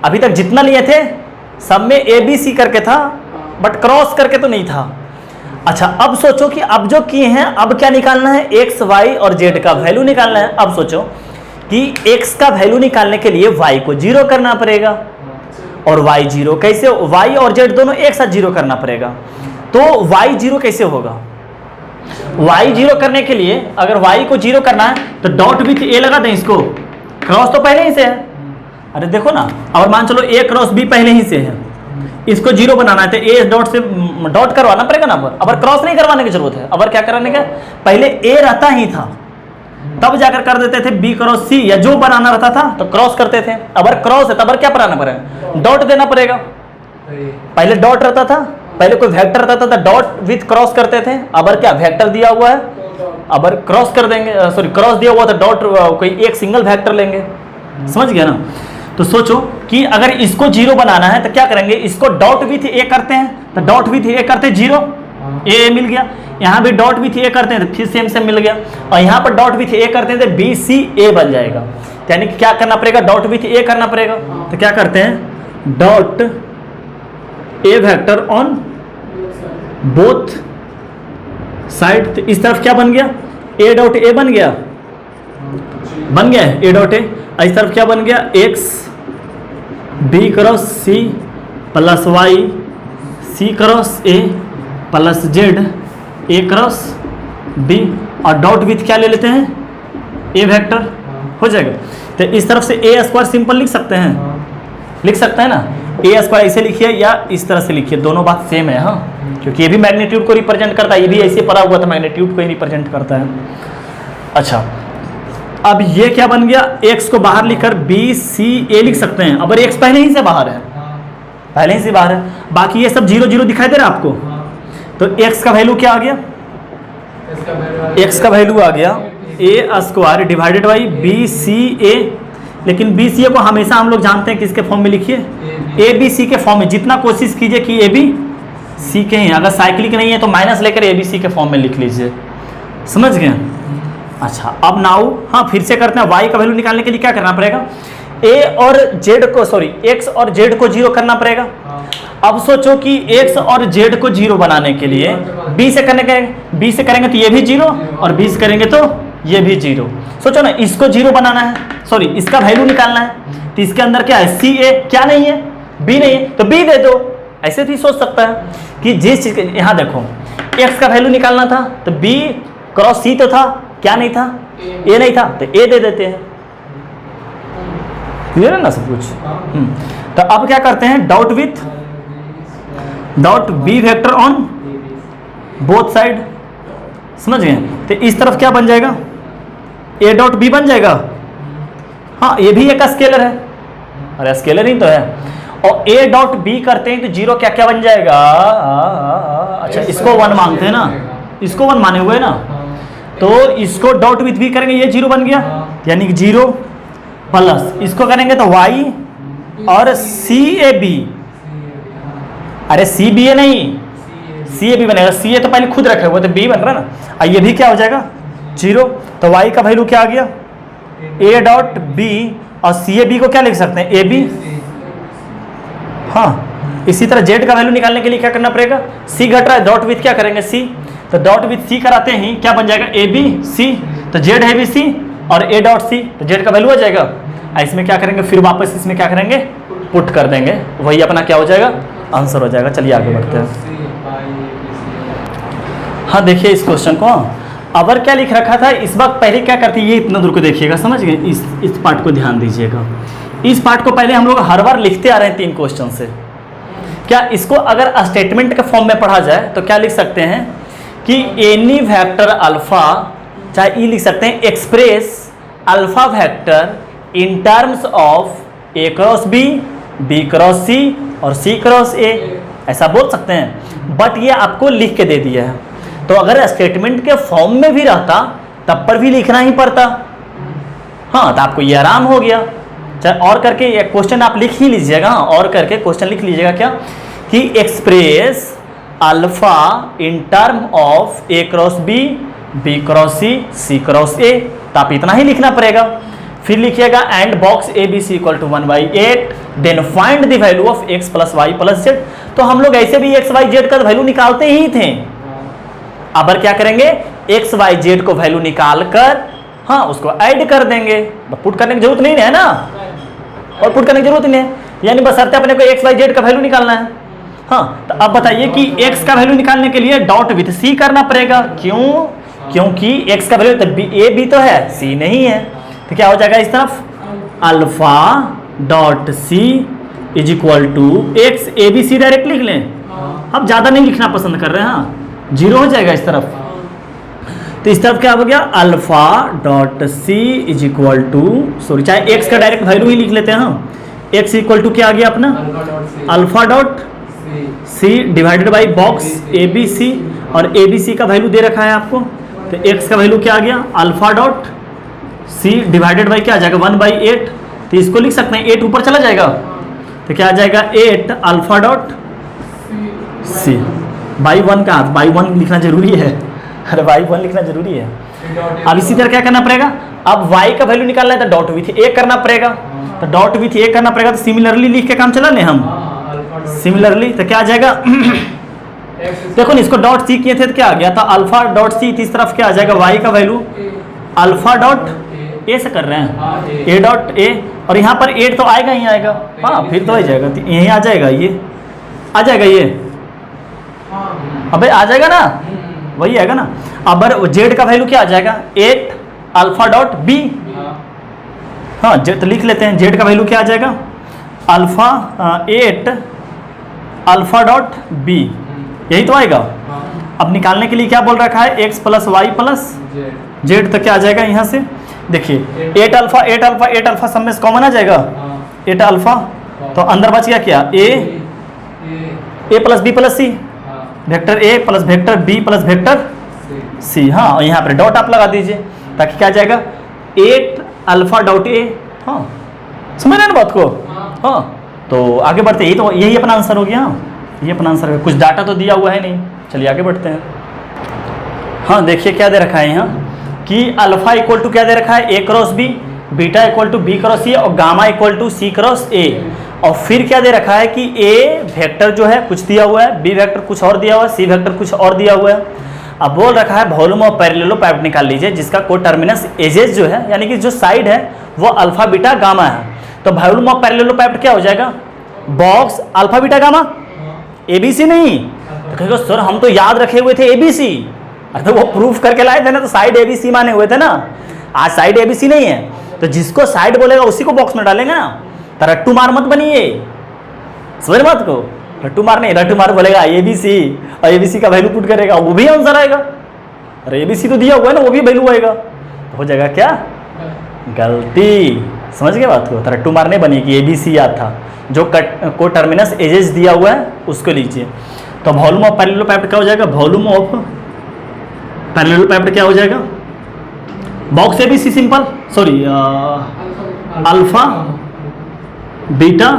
अभी तक जितना लिए थे सब में ABC करके था, बट क्रॉस करके तो नहीं था। अच्छा, अब सोचो कि अब जो किए हैं, अब क्या निकालना है, एक्स वाई और जेड का वैल्यू निकालना है। अब सोचो कि एक्स का वैल्यू निकालने के लिए वाई को जीरो करना पड़ेगा, और वाई जीरो कैसे, वाई और जेड दोनों एक साथ जीरो करना पड़ेगा, तो वाई जीरो कैसे होगा, वाई जीरो करने के लिए अगर वाई को जीरो करना है तो डॉट विथ ए लगा दें, इसको क्रॉस तो पहले ही से है, अरे देखो ना, और मान चलो A क्रॉस B पहले ही से है, इसको जीरो बनाना है तो A डॉट से डॉट करवाना पड़ेगा ना, अब क्रॉस नहीं करवाने की जरूरत है, अब क्या कराने का, पहले A रहता ही था तब जाकर कर देते थे B क्रॉस C, या जो बनाना रहता था तो क्रॉस करते थे। अब क्रॉस है तब क्या बनाना पड़ेगा, डॉट देना पड़ेगा। पहले डॉट रहता था, पहले कोई वेक्टर रहता था तो डॉट विथ क्रॉस करते थे, अब क्या वेक्टर दिया हुआ है, अब क्रॉस कर देंगे, सॉरी क्रॉस दिया हुआ तो डॉट कोई एक सिंगल वेक्टर लेंगे, समझ गया ना। तो सोचो कि अगर इसको जीरो बनाना है तो क्या करेंगे, इसको डॉट विथ ए करते हैं, तो डॉट विथ ए करते जीरो, ए मिल गया, यहाँ भी डॉट विथ ए करते हैं तो फिर सेम मिल गया, और यहाँ पर डॉट विथ ए करते हैं तो बी सी ए बन जाएगा, यानी कि क्या करना पड़ेगा, डॉट विथ ए करना पड़ेगा। तो क्या करते हैं, dot A vector on both side, तो इस तरफ क्या बन गया, ए डॉट ए बन गया, ए डॉट ए, इस तरफ क्या बन गया, X B cross C plus Y C cross A plus Z A cross B, और डॉट विथ क्या ले लेते हैं, ए वेक्टर, हो जाएगा। तो इस तरफ से ए स्क्वायर सिंपल लिख सकते हैं, लिख सकते हैं ना, ए स्क्वायर ऐसे लिखिए या इस तरह से लिखिए, दोनों बात सेम है, हाँ, क्योंकि ये भी मैग्नीट्यूड को रिप्रेजेंट करता है, ये भी ऐसे पड़ा हुआ था, मैग्नीट्यूड को ही रिप्रेजेंट करता है। अच्छा, अब ये क्या बन गया, x को बाहर लिखकर बी सी ए लिख सकते हैं, अब x पहले ही से बाहर है, पहले ही से बाहर है, बाकी ये सब जीरो जीरो दिखाई दे रहा है आपको, तो x का वैल्यू क्या आ गया, x का वैल्यू आ गया A square divided by B C A, लेकिन बी सी ए को हमेशा हम लोग जानते हैं किसके फॉर्म में लिखिए, ए बी सी के फॉर्म में, जितना कोशिश कीजिए कि ए बी सी के ही, अगर साइक्लिक नहीं है तो माइनस लेकर ए बी सी के फॉर्म में लिख लीजिए, समझ गए। अच्छा, अब नाउ हाँ फिर से करते हैं, y का वैल्यू निकालने के लिए क्या करना पड़ेगा, a और z को, सॉरी x और z को जीरो करना पड़ेगा। अब सोचो कि x और z को जीरो बनाने के लिए b से करेंगे तो ये भी जीरो, और b से करेंगे तो ये भी जीरो। सोचो ना, इसको जीरो बनाना है, सॉरी इसका वैल्यू निकालना है, तो इसके अंदर क्या है, सी ए क्या नहीं है, b नहीं है, तो b दे दो। ऐसे भी सोच सकता है कि जिस चीज, यहाँ देखो x का वैल्यू निकालना था तो b क्रॉस c तो था, क्या नहीं था, ए नहीं था, तो ए दे देते हैं, क्लियर है ना सब कुछ? तो अब क्या करते हैं, dot with dot B vector on both side, समझ गए? तो इस तरफ क्या बन जाएगा, ए डॉट बी बन जाएगा। हाँ, ये भी एक स्केलर है, अरे स्केलर ही तो है। और ए डॉट बी करते हैं तो जीरो क्या क्या बन जाएगा, अच्छा इसको 1 मांगते हैं ना, इसको 1 माने हुए ना, तो इसको डॉट विथ बी करेंगे, ये 0 बन गया, यानी कि 0 प्लस इसको करेंगे तो y और सी ए बी, अरे सी बी ए नहीं, सी ए बी बनेगा, सी ए तो पहले खुद रखे हुए तो बी बन रहा ना, और ये भी क्या हो जाएगा 0, तो y का वैल्यू क्या आ गया a डॉट बी, और सी ए बी को क्या लिख सकते हैं, ए बी। हाँ, इसी तरह z का वैल्यू निकालने के लिए क्या करना पड़ेगा, c घट रहा है, डॉट विथ क्या करेंगे c, तो डॉट विथ c कराते ही क्या बन जाएगा ए बी सी, तो z है भी c और a डॉट c, तो z का वैल्यू आ जाएगा। इसमें क्या करेंगे, फिर वापस इसमें क्या करेंगे, पुट कर देंगे, वही अपना क्या हो जाएगा, आंसर हो जाएगा। चलिए आगे बढ़ते हैं। हाँ देखिए इस क्वेश्चन को, अबर क्या लिख रखा था इस वक्त, पहले क्या करती है, ये इतना दूर को देखिएगा, समझ गए? इस पार्ट को ध्यान दीजिएगा। इस पार्ट को पहले हम लोग हर बार लिखते आ रहे हैं 3 क्वेश्चन से। क्या इसको अगर स्टेटमेंट के फॉर्म में पढ़ा जाए तो क्या लिख सकते हैं कि एनी वेक्टर अल्फा, चाहे ई लिख सकते हैं, express alpha vector in terms of A cross B, B cross C और सी क्रॉस ए, ऐसा बोल सकते हैं। बट ये आपको लिख के दे दिया है, तो अगर स्टेटमेंट के फॉर्म में भी रहता तब पर भी लिखना ही पड़ता। हाँ, तो आपको ये आराम हो गया। चाहे और करके ये क्वेश्चन आप लिख ही लीजिएगा, और करके क्वेश्चन लिख लीजिएगा क्या, कि express alpha in term of A cross B, B cross C, C cross A, तो आप इतना ही लिखना पड़ेगा। फिर लिखिएगा and box A B C equal to 1/8, then find the value of x plus Y plus Z. तो हम लोग ऐसे भी एक्स वाई जेड का वैल्यू निकालते ही थे, अब क्या करेंगे, एक्स वाई जेड को वैल्यू निकाल कर हाँ उसको ऐड कर देंगे, पुट करने की जरूरत नहीं है ना, और पुट करने की जरूरत नहीं है, यानी बस अपने को एक्स वाई जेड का वैल्यू निकालना है। हाँ, तो अब बताइए कि x का वैल्यू निकालने के लिए डॉट विथ c करना पड़ेगा, क्यों, क्योंकि x का वैल्यू तो a b तो है, c नहीं है, तो क्या हो जाएगा इस तरफ alpha dot c is equal to X A B C direct लिख लें, अब ज़्यादा नहीं लिखना पसंद कर रहे हैं, हाँ 0 हो जाएगा इस तरफ। तो इस तरफ क्या हो गया, alpha dot c is equal to, sorry चाहे x का डायरेक्ट वैल्यू ही लिख लेते हैं, हाँ x इक्वल टू क्या आ गया अपना, alpha dot c divided by box A B C, और ए बी सी का वैल्यू दे रखा है आपको, तो x का वैल्यू क्या आ गया, alpha dot c divided by क्या आ जाएगा 1/8, तो इसको लिख सकते हैं 8 ऊपर चला जाएगा, तो क्या आ जाएगा 8 अल्फा डॉट c बाई 1 का, बाई 1 लिखना जरूरी है, अरे बाई 1 लिखना जरूरी है। अब इसी तरह क्या करना पड़ेगा, अब y का वैल्यू निकालना है तो डॉट विथ a करना पड़ेगा, तो डॉट विथ a करना पड़ेगा, तो सिमिलरली लिख के काम चला लें हम, सिमिलरली तो क्या आ जाएगा देखो ना, इसको डॉट सी किए थे तो क्या आ गया था, अल्फा डॉट सी, इस तरफ क्या आ जाएगा y का वैल्यू अल्फा डॉट a से कर रहे हैं, a डॉट a, और यहाँ पर 8 तो आएगा ही आएगा, हाँ फिर तो आ जाएगा, तो यहीं आ जाएगा, ये आ जाएगा, ये अबे आ जाएगा ना, वही आएगा ना। अब z का वैल्यू क्या आ जाएगा 8 अल्फा डॉट b, हाँ z तो लिख लेते हैं, z का वैल्यू क्या आ जाएगा अल्फा 8 अल्फा डॉट b, यही तो आएगा। अब निकालने के लिए क्या बोल रखा है, x plus Y plus Z, तो क्या आ जाएगा यहाँ से, देखिए 8 अल्फा 8 अल्फा 8 अल्फा सब में से कॉमन आ जाएगा 8 अल्फा, तो अंदर बच गया क्या a plus B plus C, vector a plus vector b plus vector c, हाँ और यहाँ पर डॉट आप लगा दीजिए ताकि क्या आ जाएगा 8 अल्फा डॉट a, हाँ समझ रहे ना बात को, हाँ तो आगे बढ़ते, यही तो यही अपना आंसर हो गया, ये अपना आंसर है, कुछ डाटा तो दिया हुआ है नहीं, चलिए आगे बढ़ते हैं। हाँ देखिए क्या दे रखा है यहाँ कि अल्फा इक्वल टू क्या दे रखा है, a cross b, beta equal to b cross c, और gamma equal to c cross a, और फिर क्या दे रखा है कि a वेक्टर जो है कुछ दिया हुआ है, b वेक्टर कुछ और दिया हुआ है, c वेक्टर कुछ और दिया हुआ है। अब बोल रखा है वॉल्यूम ऑफ पैरेललोपैड निकाल लीजिए जिसका कोटर्मिनस एजेस जो है, यानी कि जो साइड है वो अल्फा बीटा गामा है, तो वॉल्यूम ऑफ पैरेललोपैड क्या हो जाएगा, box alpha beta gamma, ABC नहीं, तो कहेगा सर हम तो याद रखे हुए थे एबीसी, अरे तो वो प्रूफ करके लाए थे ना, तो साइड एबीसी माने हुए थे ना, आज साइड एबीसी नहीं है, तो जिसको साइड बोलेगा उसी को बॉक्स में डालेंगे ना। तो रट्टू मार मत बनिए, समझ बात को। रट्टू मार नहीं, रट्टू मार बोलेगा ABC और ABC का वैल्यू पुट करेगा, वो भी आंसर आएगा। अरे ABC तो दिया हुआ है ना, वो भी वैल्यू आएगा, तो हो जाएगा क्या, गलती। समझ गए बात को। तो रट्टू मार नहीं बनेगी, ABC याद था। जो को टर्मिनस एजेस दिया हुआ है उसको लीजिए। तो वॉल्यूम ऑफ पैरेललोपाइपेड क्या हो जाएगा, वॉल्यूम ऑफ पैरेललोपाइपेड क्या हो जाएगा, box ABC simple, sorry alpha beta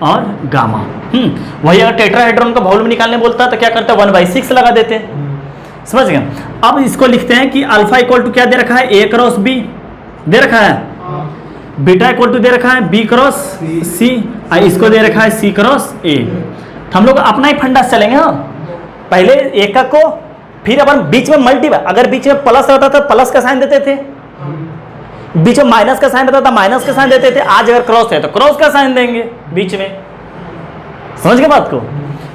और गामा। वही अगर टेट्राहेड्रॉन का वॉल्यूम निकालने बोलता तो क्या करते हैं, 1/6 लगा देते हैं। समझ गए। अब इसको लिखते हैं कि अल्फा इक्वल टू क्या दे रखा है, A क्रॉस B दे रखा है, बीटा इक्वल टू दे रखा है B क्रॉस C, और इसको दे रखा है C क्रॉस A। तो हम लोग अपना ही फंडा चलेंगे। हाँ, पहले एकक को, फिर अपन बीच में मल्टीपल, अगर बीच में प्लस रहता था प्लस का साइन देते थे, बीच में माइनस का साइन रहता था माइनस का साइन देते थे, आज अगर क्रॉस है तो क्रॉस का साइन देंगे बीच में। समझ गए बात को।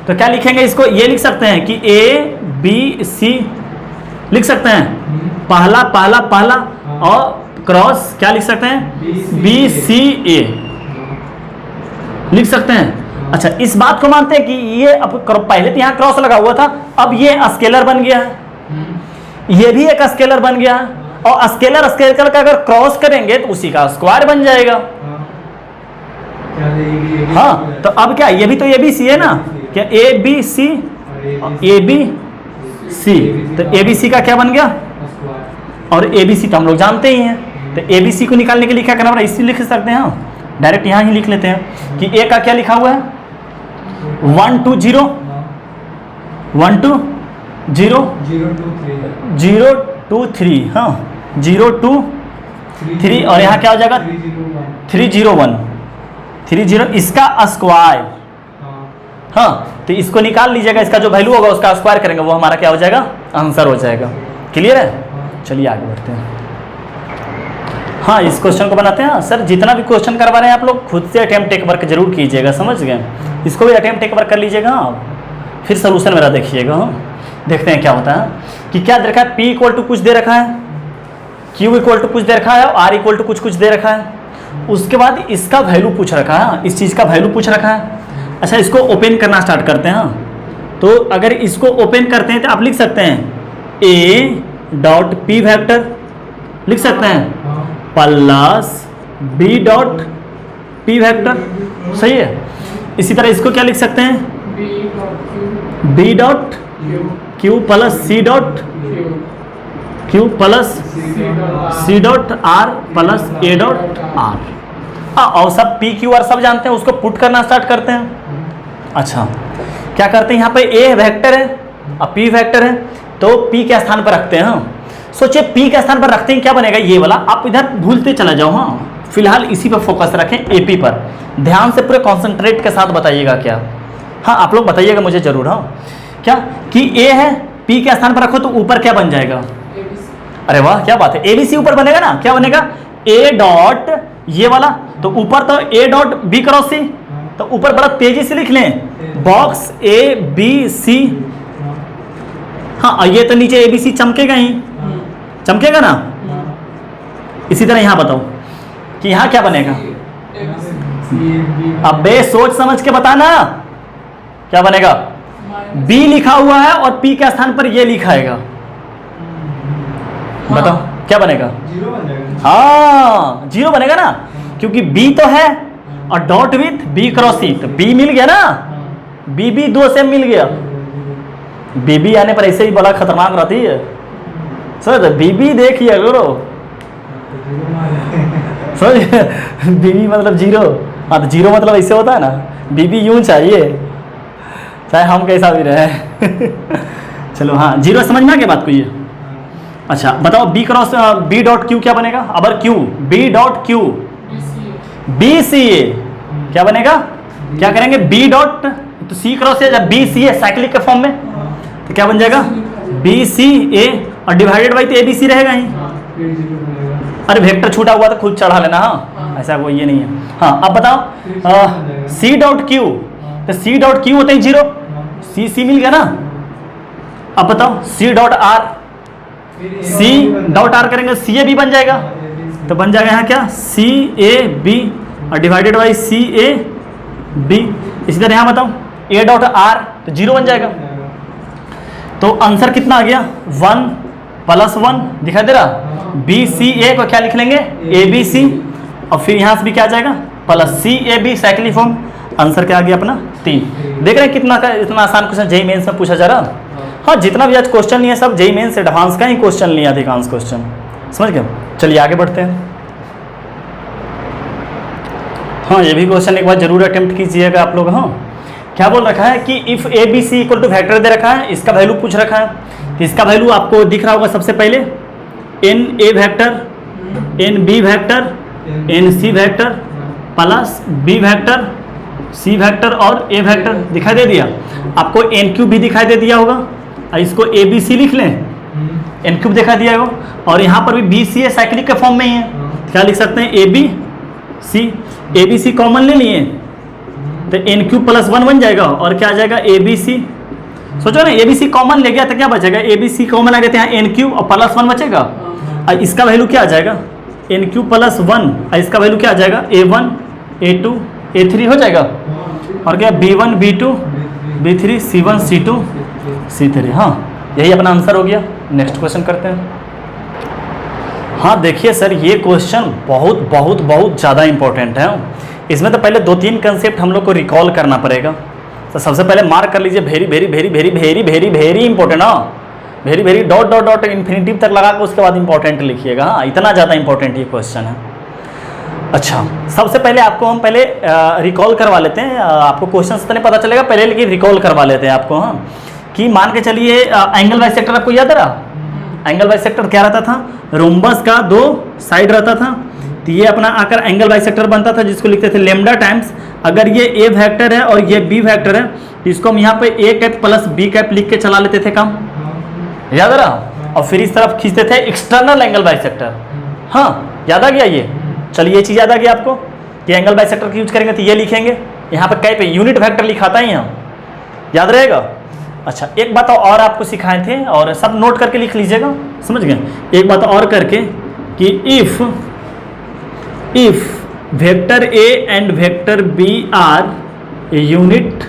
तो क्या लिखेंगे इसको, ये लिख सकते हैं कि ABC लिख सकते हैं, पहला पहला पहला, और क्रॉस क्या लिख सकते हैं, BCA लिख सकते हैं। अच्छा, इस बात को मानते हैं कि ये अब पहले तो यहाँ क्रॉस लगा हुआ था, अब ये स्केलर बन गया है, ये भी एक स्केलर बन गया है, और स्केलर स्केलर का अगर क्रॉस करेंगे तो उसी का स्क्वायर बन जाएगा। हाँ, तो अब क्या, ये भी तो ABC है ना, क्या ABC तो ABC का क्या बन गया, और ABC तो हम लोग जानते ही हैं। तो ABC को निकालने के लिए क्या करना पड़ा, इसी लिख सकते हैं, डायरेक्ट यहाँ ही लिख लेते हैं कि A का क्या लिखा हुआ है, 1 2 0 1 2 0 0 2 3, हाँ 0 2 3, और यहाँ क्या हो जाएगा 3 0 1 3 0, इसका स्क्वायर। हाँ, तो इसको निकाल लीजिएगा, इसका जो वैल्यू होगा उसका स्क्वायर करेंगे, वो हमारा क्या हो जाएगा, आंसर हो जाएगा। क्लियर है। चलिए आगे बढ़ते हैं। हाँ, इस क्वेश्चन को बनाते हैं। सर जितना भी क्वेश्चन करवा रहे हैं आप लोग खुद से अटेम्प्ट टेक वर्क जरूर कीजिएगा, समझ गए। इसको भी अटेम्प्ट टेक वर्क कर लीजिएगा आप, फिर सोल्यूशन मेरा देखिएगा। देखते हैं क्या होता है कि क्या दे रखा है, P इक्वल टू कुछ दे रखा है, Q इक्वल टू कुछ दे रखा है, और R इक्वल टू कुछ कुछ दे रखा है। उसके बाद इसका वैल्यू पूछ रखा है, इस चीज़ का वैल्यू पूछ रखा है। अच्छा, इसको ओपन करना स्टार्ट करते हैं। तो अगर इसको ओपन करते हैं तो आप लिख सकते हैं A डॉट P वेक्टर लिख सकते हैं plus B dot P vector, सही है। इसी तरह इसको क्या लिख सकते हैं, B dot Q plus C dot Q plus C dot R plus A dot R। और सब P Q R सब जानते हैं, उसको पुट करना स्टार्ट करते हैं। अच्छा, क्या करते हैं, यहाँ पे A वेक्टर है और P वेक्टर है, तो P के स्थान पर रखते हैं। सोचिए P के स्थान पर रखते हैं, क्या बनेगा ये वाला, आप इधर भूलते चला जाओ। हाँ, फिलहाल इसी पर फोकस रखें, AP पर ध्यान से पूरे कॉन्सेंट्रेट के साथ बताइएगा क्या। हाँ, आप लोग बताइएगा मुझे जरूर। हाँ, क्या कि A है, P के स्थान पर रखो तो ऊपर क्या बन जाएगा, अरे वाह क्या बात है, ABC ऊपर बनेगा ना, क्या बनेगा, A डॉट ये वाला, तो ऊपर तो A dot B cross C, तो ऊपर बड़ा तेजी से लिख लें बॉक्स ABC। हाँ, और ये तो नीचे ABC चमकेगा ही, चमकेगा ना। इसी तरह यहाँ बताओ कि यहाँ क्या बनेगा, अब बे सोच समझ के बताना क्या बनेगा, B लिखा हुआ है और P के स्थान पर ये लिखा है, बताओ क्या बनेगा, हाँ 0 बनेगा ना, क्योंकि B तो है और dot with B cross C, तो B मिल गया ना, BB 2 से मिल गया। BB आने पर ऐसे ही बड़ा खतरनाक रहती है, समझ, BB देखिए करो, समझ, BB मतलब 0। हाँ, तो 0 मतलब ऐसे होता है ना, BB यूं चाहिए चाहे हम कैसा भी रहे। चलो हाँ, 0 समझ में आ गया बात को ये। अच्छा बताओ B cross B dot Q क्या बनेगा, अबर Q B dot Q BCA क्या बनेगा, क्या करेंगे B डॉट, तो C क्रॉस है जब BCA साइक्लिक के फॉर्म में, तो क्या बन जाएगा BCA और डिवाइडेड बाई तो ABC रहेगा ही। अरे वेक्टर छूटा हुआ तो खुद चढ़ा लेना, हाँ ऐसा कोई ये नहीं है। हाँ, अब बताओ C डॉट Q, तो C डॉट Q होते हैं 0, C मिल गया ना। अब बताओ C dot R, C dot R करेंगे CA B बन जाएगा, तो बन जाएगा यहाँ क्या CAB और divided by C A B. इसी तरह यहाँ बताओ ए डॉट आर तो 0 बन जाएगा। तो आंसर कितना आ गया 1 + 1 दिखाई दे रहा। बी सी ए को क्या लिख लेंगे ए बी सी, और फिर यहाँ से भी क्या आ जाएगा plus C A B cyclic form. Answer क्या आ गया अपना 3। देख रहे हैं कितना का इतना आसान क्वेश्चन जेईई मेंस में पूछा जा रहा। हाँ जितना भी आज क्वेश्चन नहीं है सब जेईई मेंस एडवांस का ही क्वेश्चन लिया, अधिकांश क्वेश्चन, समझ गए। चलिए आगे बढ़ते हैं। हाँ ये भी क्वेश्चन एक बार जरूर अटेम्प्ट कीजिएगा आप लोग। हाँ क्या बोल रखा है कि if A B C equal to factor दे रखा है, इसका वैल्यू पूछ रखा है। तो इसका वैल्यू आपको दिख रहा होगा सबसे पहले N A vector, N B vector, N C vector plus B vector, C vector और ए वैक्टर दिखाई दे दिया। आपको एन क्यूब भी दिखाई दे दिया होगा, और इसको ए बी सी लिख लें, एन क्यूब दिखाई दिया होगा। और यहाँ पर भी बी सी ए साइक्लिक के फॉर्म में ही है, क्या लिख सकते हैं A B C. A B C common ले लिए तो एन क्यूब + 1 बन जाएगा, और क्या आ जाएगा ए बी सी। सोचो ना ए बी सी कॉमन ले गया तो क्या बचेगा, ए बी सी कॉमन आ गया तो यहाँ एन क्यूब और +1 बचेगा, और इसका वैल्यू क्या आ जाएगा एन क्यूब + 1, और इसका वैल्यू क्या आ जाएगा A1 A2 A3 हो जाएगा। और क्या B1 B2 B3 C1 C2 C3। हाँ यही अपना आंसर हो गया। नेक्स्ट क्वेश्चन करते हैं। हाँ देखिए सर ये क्वेश्चन बहुत बहुत बहुत ज़्यादा इंपॉर्टेंट है। इसमें तो पहले 2-3 कंसेप्ट हम लोग को रिकॉल करना पड़ेगा। तो सबसे पहले मार्क कर लीजिए very very very very very very very important. हाँ very very dot dot dot infinitive तक लगा कर उसके बाद इंपॉर्टेंट लिखिएगा। हाँ इतना ज़्यादा इंपॉर्टेंट ये क्वेश्चन है। अच्छा सबसे पहले आपको हम पहले रिकॉल करवा लेते हैं। आपको क्वेश्चन से तो नहीं पता चलेगा पहले, लेकिन रिकॉल करवा लेते हैं आपको। हाँ कि मान के चलिए एंगल बाइसेक्टर आपको याद रहा। एंगल बाइसेक्टर क्या रहता था, रोम्बस का 2 साइड रहता था। तो ये अपना आकर एंगल बाइसेक्टर बनता था जिसको लिखते थे लेमडा टाइम्स। अगर ये ए वेक्टर है और ये बी वेक्टर है तो इसको हम यहाँ पे A cap plus B cap लिख के चला लेते थे काम, याद रहा। और फिर इस तरफ खींचते थे एक्सटर्नल एंगल बाइसेक्टर। हाँ याद आ गया ये। चलिए ये चीज़ याद आ गया आपको कि एंगल बाइसेक्टर की यूज करेंगे तो ये लिखेंगे। यहाँ पे कैप यूनिट वेक्टर लिखाता ही यहाँ, याद रहेगा। अच्छा एक बात और आपको सिखाए थे और सब नोट करके लिख लीजिएगा, समझ गए। एक बात और करके कि if vector A and vector B are a unit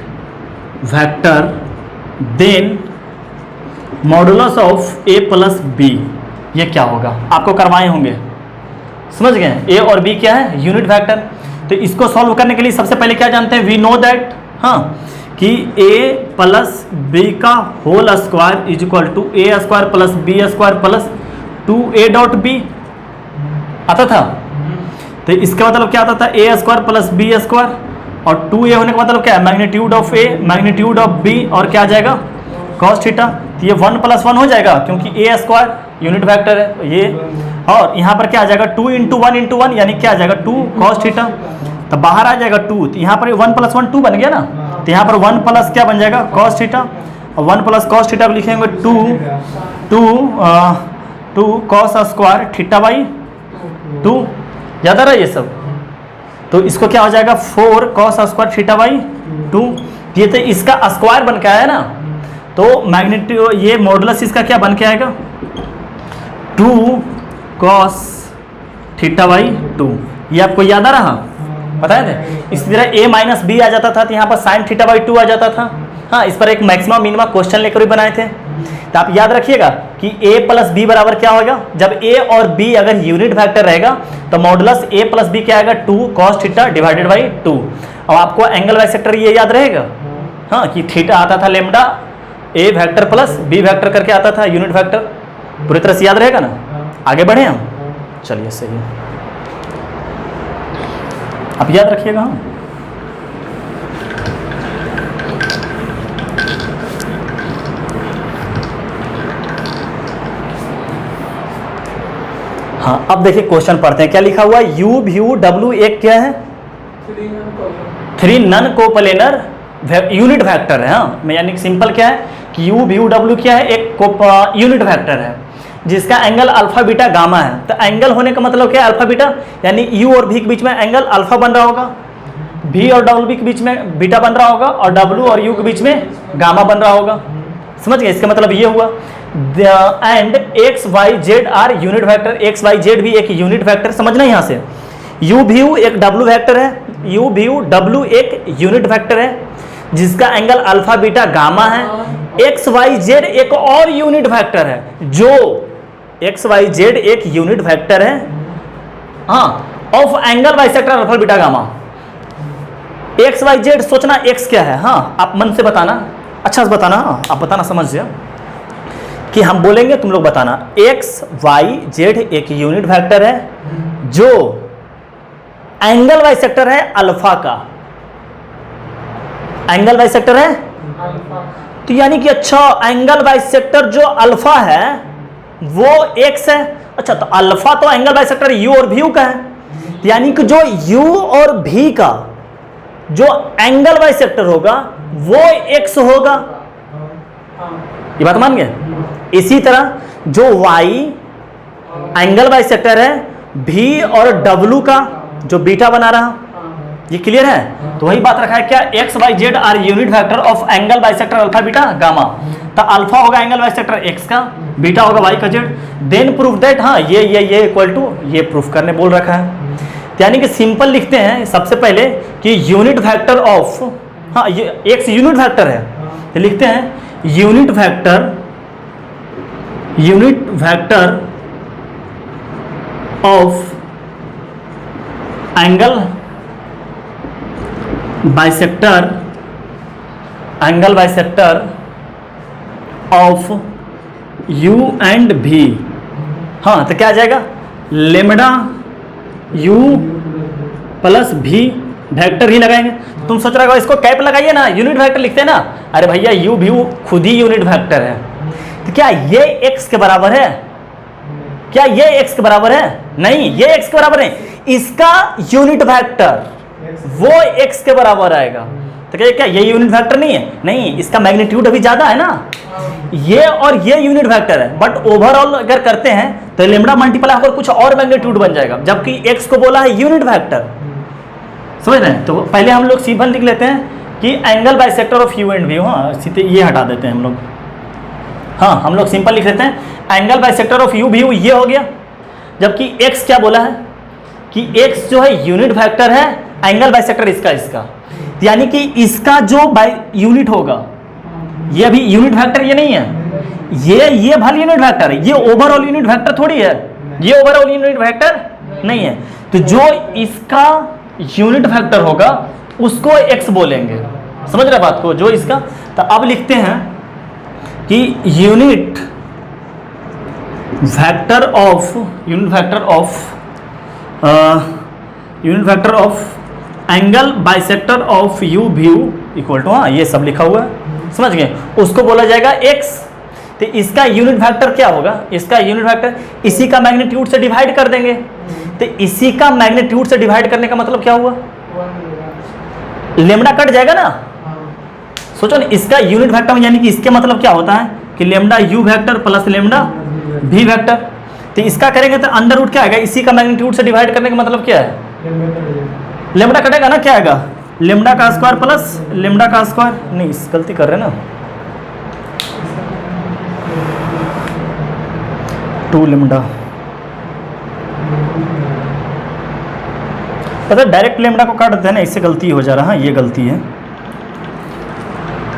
vector then modulus of A plus B, ये क्या होगा आपको करवाए होंगे, समझ गए। ए और बी क्या है यूनिट वेक्टर। तो इसको सॉल्व करने के लिए सबसे पहले क्या जानते हैं, वी नो दैट हाँ कि a प्लस बी का whole square is equal to A square plus B square plus 2a dot B आता था। तो इसका मतलब क्या आता था A square plus B square, और 2a होने का मतलब क्या है magnitude of A magnitude of B, और क्या आ जाएगा cos थीटा। तो ये 1 + 1 हो जाएगा क्योंकि ए स्क्वायर यूनिट वेक्टर है ये। और यहाँ पर क्या आ जाएगा 2 × 1 × 1 यानी क्या आ जाएगा 2 cos थीटा। तो बाहर आ जाएगा 2, तो यहाँ पर 1 + 1 2 बन गया ना। तो यहाँ पर 1 प्लस क्या बन जाएगा cos थीटा, और 1 + cos थीटा लिखेंगे 2 cos स्क्वायर थीटा बाई 2, याद आ रहा है ये सब। तो इसको क्या हो जाएगा 4 cos स्क्वायर थीटा बाई 2। ये तो इसका स्क्वायर बन के आया ना, तो मैग्नीट्यूड ये मॉडुलस इसका क्या बन के आएगा 2 cos थीटा बाई 2। ये आपको याद आ रहा, पता है। इसी तरह a माइनस बी आ जाता था तो यहाँ पर साइन थीटा बाई 2 आ जाता था। हाँ इस पर एक मैक्सिमम मिनिमम क्वेश्चन लेकर भी बनाए थे। तो आप याद रखिएगा कि a प्लस बी बराबर क्या होगा, जब a और b अगर यूनिट वेक्टर रहेगा तो मॉडुलस a प्लस बी क्या आएगा 2 cos थीटा डिवाइडेड बाई 2। अब आपको एंगल बाइसेक्टर ये याद रहेगा हाँ कि थीटा आता था lambda a vector plus b vector करके आता था यूनिट वेक्टर, पूरी तरह से याद रहेगा ना। आगे बढ़े हम, चलिए सही है, आप याद रखिएगा। हाँ अब देखिए क्वेश्चन पढ़ते हैं क्या लिखा हुआ है। यू व्यू डब्ल्यू एक क्या है 3 नन कोप्लेनर यूनिट वेक्टर है। हाँ यानी सिंपल क्या है कि यू व्यू डब्ल्यू क्या है एक यूनिट वेक्टर है जिसका एंगल अल्फा बीटा गामा है। तो एंगल होने का मतलब क्या है अल्फा बीटा, यानी यू और भी के बीच में एंगल अल्फा बन रहा होगा, भी और डब्ल्यू के बीच में बीटा बन रहा होगा, और डब्ल्यू और यू के बीच में गामा बन रहा होगा, समझ गए। इसका मतलब ये हुआ। And X Y Z are unit vector, X Y Z भी एक यूनिट वेक्टर, समझना यहाँ से यू भी यू एक डब्ल्यू वेक्टर है, यू भी यू डब्ल्यू एक यूनिट वेक्टर है जिसका एंगल अल्फा बीटा गामा है। एक्स वाई जेड एक और यूनिट वेक्टर है, जो एक्स वाई जेड एक यूनिट वेक्टर है, हाँ, of angle bisector alpha beta gamma. X Y Z सोचना एक्स क्या है, हाँ आप मन से बताना, अच्छा से बताना, हाँ आप बताना समझिए कि हम बोलेंगे तुम लोग बताना। एक्स वाई जेड एक यूनिट वेक्टर है जो एंगल बाइसेक्टर है अल्फा का, एंगल बाइसेक्टर है, तो यानी कि अच्छा एंगल बाइसेक्टर जो अल्फा है वो एक्स है। अच्छा तो अल्फा तो एंगल बाइसेक्टर यू और भी का है, यानी कि जो यू और भी का जो एंगल बाइसेक्टर होगा वो एक्स होगा, ये बात मान गए। इसी तरह जो y एंगल बाइसेक्टर है भी और w का जो बीटा बना रहा, ये क्लियर है। तो वही बात रखा है क्या, X Y Z are unit vector of angle bisector alpha beta gamma. तो अल्फा होगा एंगल बाइसेक्टर एक्स का, बीटा होगा वाई का जेड। देन प्रूफ दैट, हाँ ये इक्वल टू ये प्रूफ करने बोल रखा है। यानी कि सिंपल लिखते हैं सबसे पहले कि यूनिट वेक्टर ऑफ, हाँ ये एक्स यूनिट वेक्टर है, तो लिखते हैं unit vector of angle bisector of you and भी। हाँ तो क्या आ जाएगा, लेमडा यू प्लस भी, वेक्टर ही लगाएंगे। तुम सोच रहे हो इसको कैप लगाइए ना, यूनिट वेक्टर लिखते हैं ना, अरे भैया यू भी खुद ही यूनिट वेक्टर है, तो क्या ये एक्स के बराबर है, क्या ये एक्स के बराबर है, नहीं ये एक्स के बराबर है, इसका यूनिट वेक्टर वो एक्स के बराबर आएगा। तो क्या ये यूनिट वेक्टर नहीं है, नहीं इसका मैग्नीट्यूड अभी ज्यादा है ना, ये और ये यूनिट वेक्टर है, बट ओवरऑल अगर करते हैं तो लेमडा मल्टीप्लाई होकर कुछ और मैग्नीट्यूड बन जाएगा, जबकि एक्स को बोला है यूनिट वेक्टर, समझ रहे हैं। तो पहले हम लोग सिंपल लिख लेते हैं कि angle bisector of you and भी, हाँ सीधे ये हटा देते हैं हम लोग, हाँ हम लोग सिंपल लिख लेते हैं एंगल बाइसेक्टर ऑफ यू भी ये हो गया, जबकि एक्स क्या बोला है कि एक्स जो है यूनिट वेक्टर है, एंगल बाइसेक्टर इसका, यानी कि इसका जो यूनिट होगा, ये अभी यूनिट वेक्टर ये नहीं है, ये भले यूनिट वेक्टर है, ये ओवरऑल यूनिट वेक्टर थोड़ी है, ये ओवरऑल यूनिट वेक्टर नहीं है। तो जो इसका यूनिट वेक्टर होगा उसको एक्स बोलेंगे, समझ रहे बात को, जो इसका। तो अब लिखते हैं कि unit vector of angle bisector of U view equal to, हाँ ये सब लिखा हुआ है, समझ गए, उसको बोला जाएगा एक्स। तो इसका यूनिट वेक्टर क्या होगा, इसका यूनिट वेक्टर इसी का मैग्नीट्यूड से डिवाइड कर देंगे। तो इसी का मैग्नीट्यूड से डिवाइड करने का मतलब क्या हुआ, लेमडा कट जाएगा ना, सोचो ना, इसका यूनिट वेक्टर यानी कि इसके मतलब क्या होता है कि lambda you vector plus lambda भी वेक्टर। तो इसका करेंगे तो अंडर रूट क्या आएगा, इसी का मैग्नीट्यूड से डिवाइड करने का मतलब क्या है, लेमडा कटेगा ना, क्या आएगा लेमडा का स्क्वायर प्लस लेमडा का स्क्वायर, नहीं गलती कर रहे हैं ना, 2 लेमडा, पता डायरेक्ट लेमडा को काट देते हैं ना, इससे गलती हो जा रहा है, ये गलती है,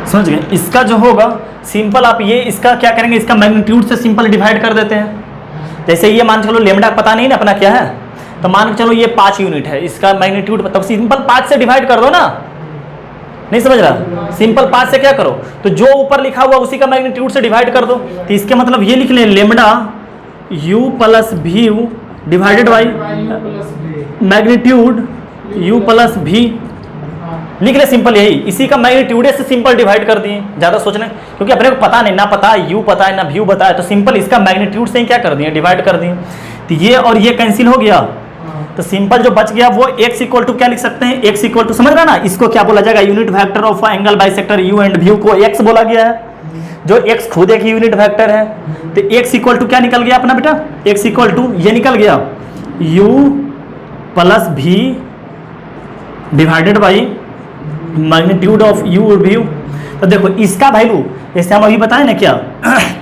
समझ गए। इसका जो होगा सिंपल आप ये इसका क्या करेंगे, इसका मैग्नीट्यूड से सिंपल डिवाइड कर देते हैं। जैसे ये मान चलो लेमडा पता नहीं ना अपना क्या है, तो मान के चलो ये 5 यूनिट है, इसका मैग्नीट्यूड तब सिंपल 5 से डिवाइड कर दो ना, नहीं समझ रहा, सिंपल 5 से क्या करो, तो जो ऊपर लिखा हुआ उसी का मैग्नीट्यूड से डिवाइड कर दो। तो इसके मतलब ये लिख लें लेमडा यू प्लस भी you divided by magnitude you plus भी, लिख ले सिंपल, यही इसी का मैग्नीट्यूड से सिंपल डिवाइड कर दिए, ज़्यादा सोचना, क्योंकि अपने को पता नहीं, ना पता यू पता है ना व्यू पता है, तो सिंपल इसका मैग्नीट्यूड से ही क्या कर दिए, डिवाइड कर दिए। तो ये और ये कैंसिल हो गया, तो सिंपल जो बच गया वो x इक्वल टू क्या लिख सकते हैं, x इक्वल टू, समझ रहा ना, इसको क्या बोला जाएगा, unit vector of angle bisector you and view को x बोला गया है, जो x खुद एक यूनिट वेक्टर है। तो x इक्वल टू क्या निकल गया अपना बेटा, x इक्वल टू ये निकल गया u प्लस भी divided by magnitude of you और व्यू। तो देखो इसका वैल्यू जैसे हम अभी बताए ना, क्या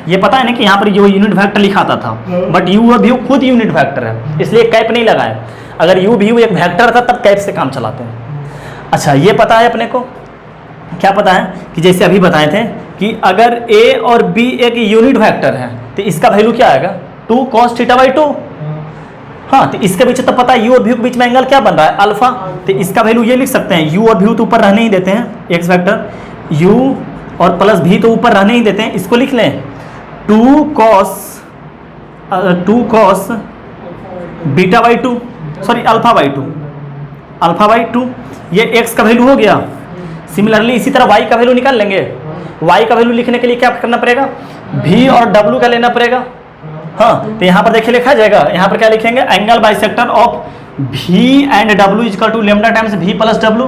ये पता है ना कि यहाँ पर जो यूनिट वेक्टर लिखा था, बट यू और व्यू खुद यूनिट वेक्टर है, इसलिए कैप नहीं लगाए। अगर यू भी एक वेक्टर था तब कैप से काम चलाते हैं। अच्छा, ये पता है अपने को, क्या पता है कि जैसे अभी बताए थे कि अगर a और b एक यूनिट वेक्टर है तो इसका वैल्यू क्या आएगा 2 cos थीटा बाई 2। हाँ, तो इसके पीछे तो पता है u और v के बीच में एंगल क्या बन रहा है अल्फा, तो इसका वैल्यू ये लिख सकते हैं u और v तो ऊपर रहने ही देते हैं, x वेक्टर u और प्लस v तो ऊपर रहने ही देते हैं, इसको लिख लें 2 cos beta by 2 sorry alpha by 2 ये x का वैल्यू हो गया। सिमिलरली इसी तरह y का वैल्यू निकाल लेंगे। y का वैल्यू लिखने के लिए क्या करना पड़ेगा, v और w का लेना पड़ेगा। हाँ, तो यहाँ पर देखिए लिखा जाएगा, यहाँ पर क्या लिखेंगे, angle bisector of v and w equal to lambda times v plus w,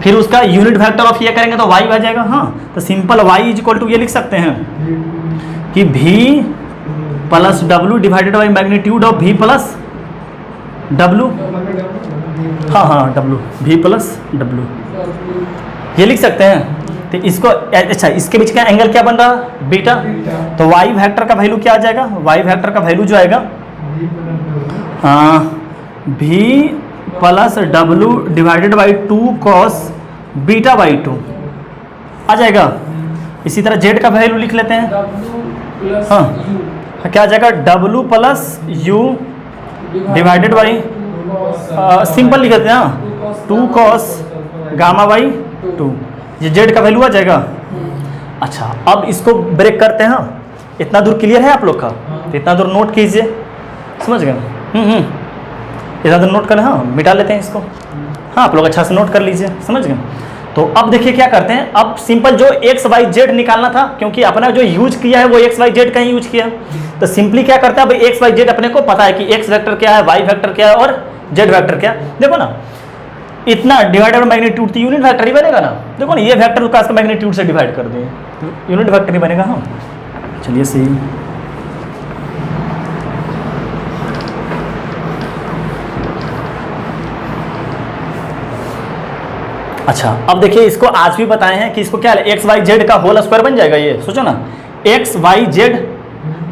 फिर उसका यूनिट वेक्टर ऑफ ये करेंगे तो y आ जाएगा। हाँ, तो सिंपल y इक्वल टू ये लिख सकते हैं कि v plus w divided by magnitude of v plus w। हाँ w v प्लस w ये लिख सकते हैं। तो इसको अच्छा, इसके बीच का एंगल क्या बन रहा है बीटा, तो y वेक्टर का वैल्यू क्या आ जाएगा, y वेक्टर का वैल्यू जो आएगा v plus w divided by 2 cos beta by 2 आ जाएगा। इसी तरह z का वैल्यू लिख लेते हैं। हाँ, क्या आ जाएगा w plus u divided by simple लिख देते हैं, हाँ 2 cos गामा बाई 2, ये z का वैल्यू आ जाएगा। अच्छा, अब इसको ब्रेक करते हैं। इतना दूर क्लियर है आप लोग का, तो इतना दूर नोट कीजिए, समझ गए। इतना दूर नोट करें, हाँ मिटा लेते हैं इसको। हाँ, आप लोग अच्छा से नोट कर लीजिए, समझ गए। तो अब देखिए क्या करते हैं, अब सिंपल जो एक्स वाई जेड निकालना था, क्योंकि अपना जो यूज किया है वो एक्स वाई जेड का ही यूज किया, तो सिंपली क्या करते हैं, अब एक्स वाई जेड अपने को पता है कि एक्स वेक्टर क्या है, वाई वेक्टर क्या है और जेड वेक्टर क्या है। देखो ना, इतना डिवाइडेड मैग्नीट्यूड तो यूनिट वेक्टर ही बनेगा ना। देखो ना, ये वेक्टर उसका मैग्नीट्यूड से डिवाइड कर दें तो यूनिट वेक्टर ही बनेगा। हाँ, चलिए सही। अच्छा, अब देखिए इसको आज भी बताए हैं कि इसको क्या है, एक्स वाई जेड का होल स्क्वायर बन जाएगा। ये सोचो ना, X Y Z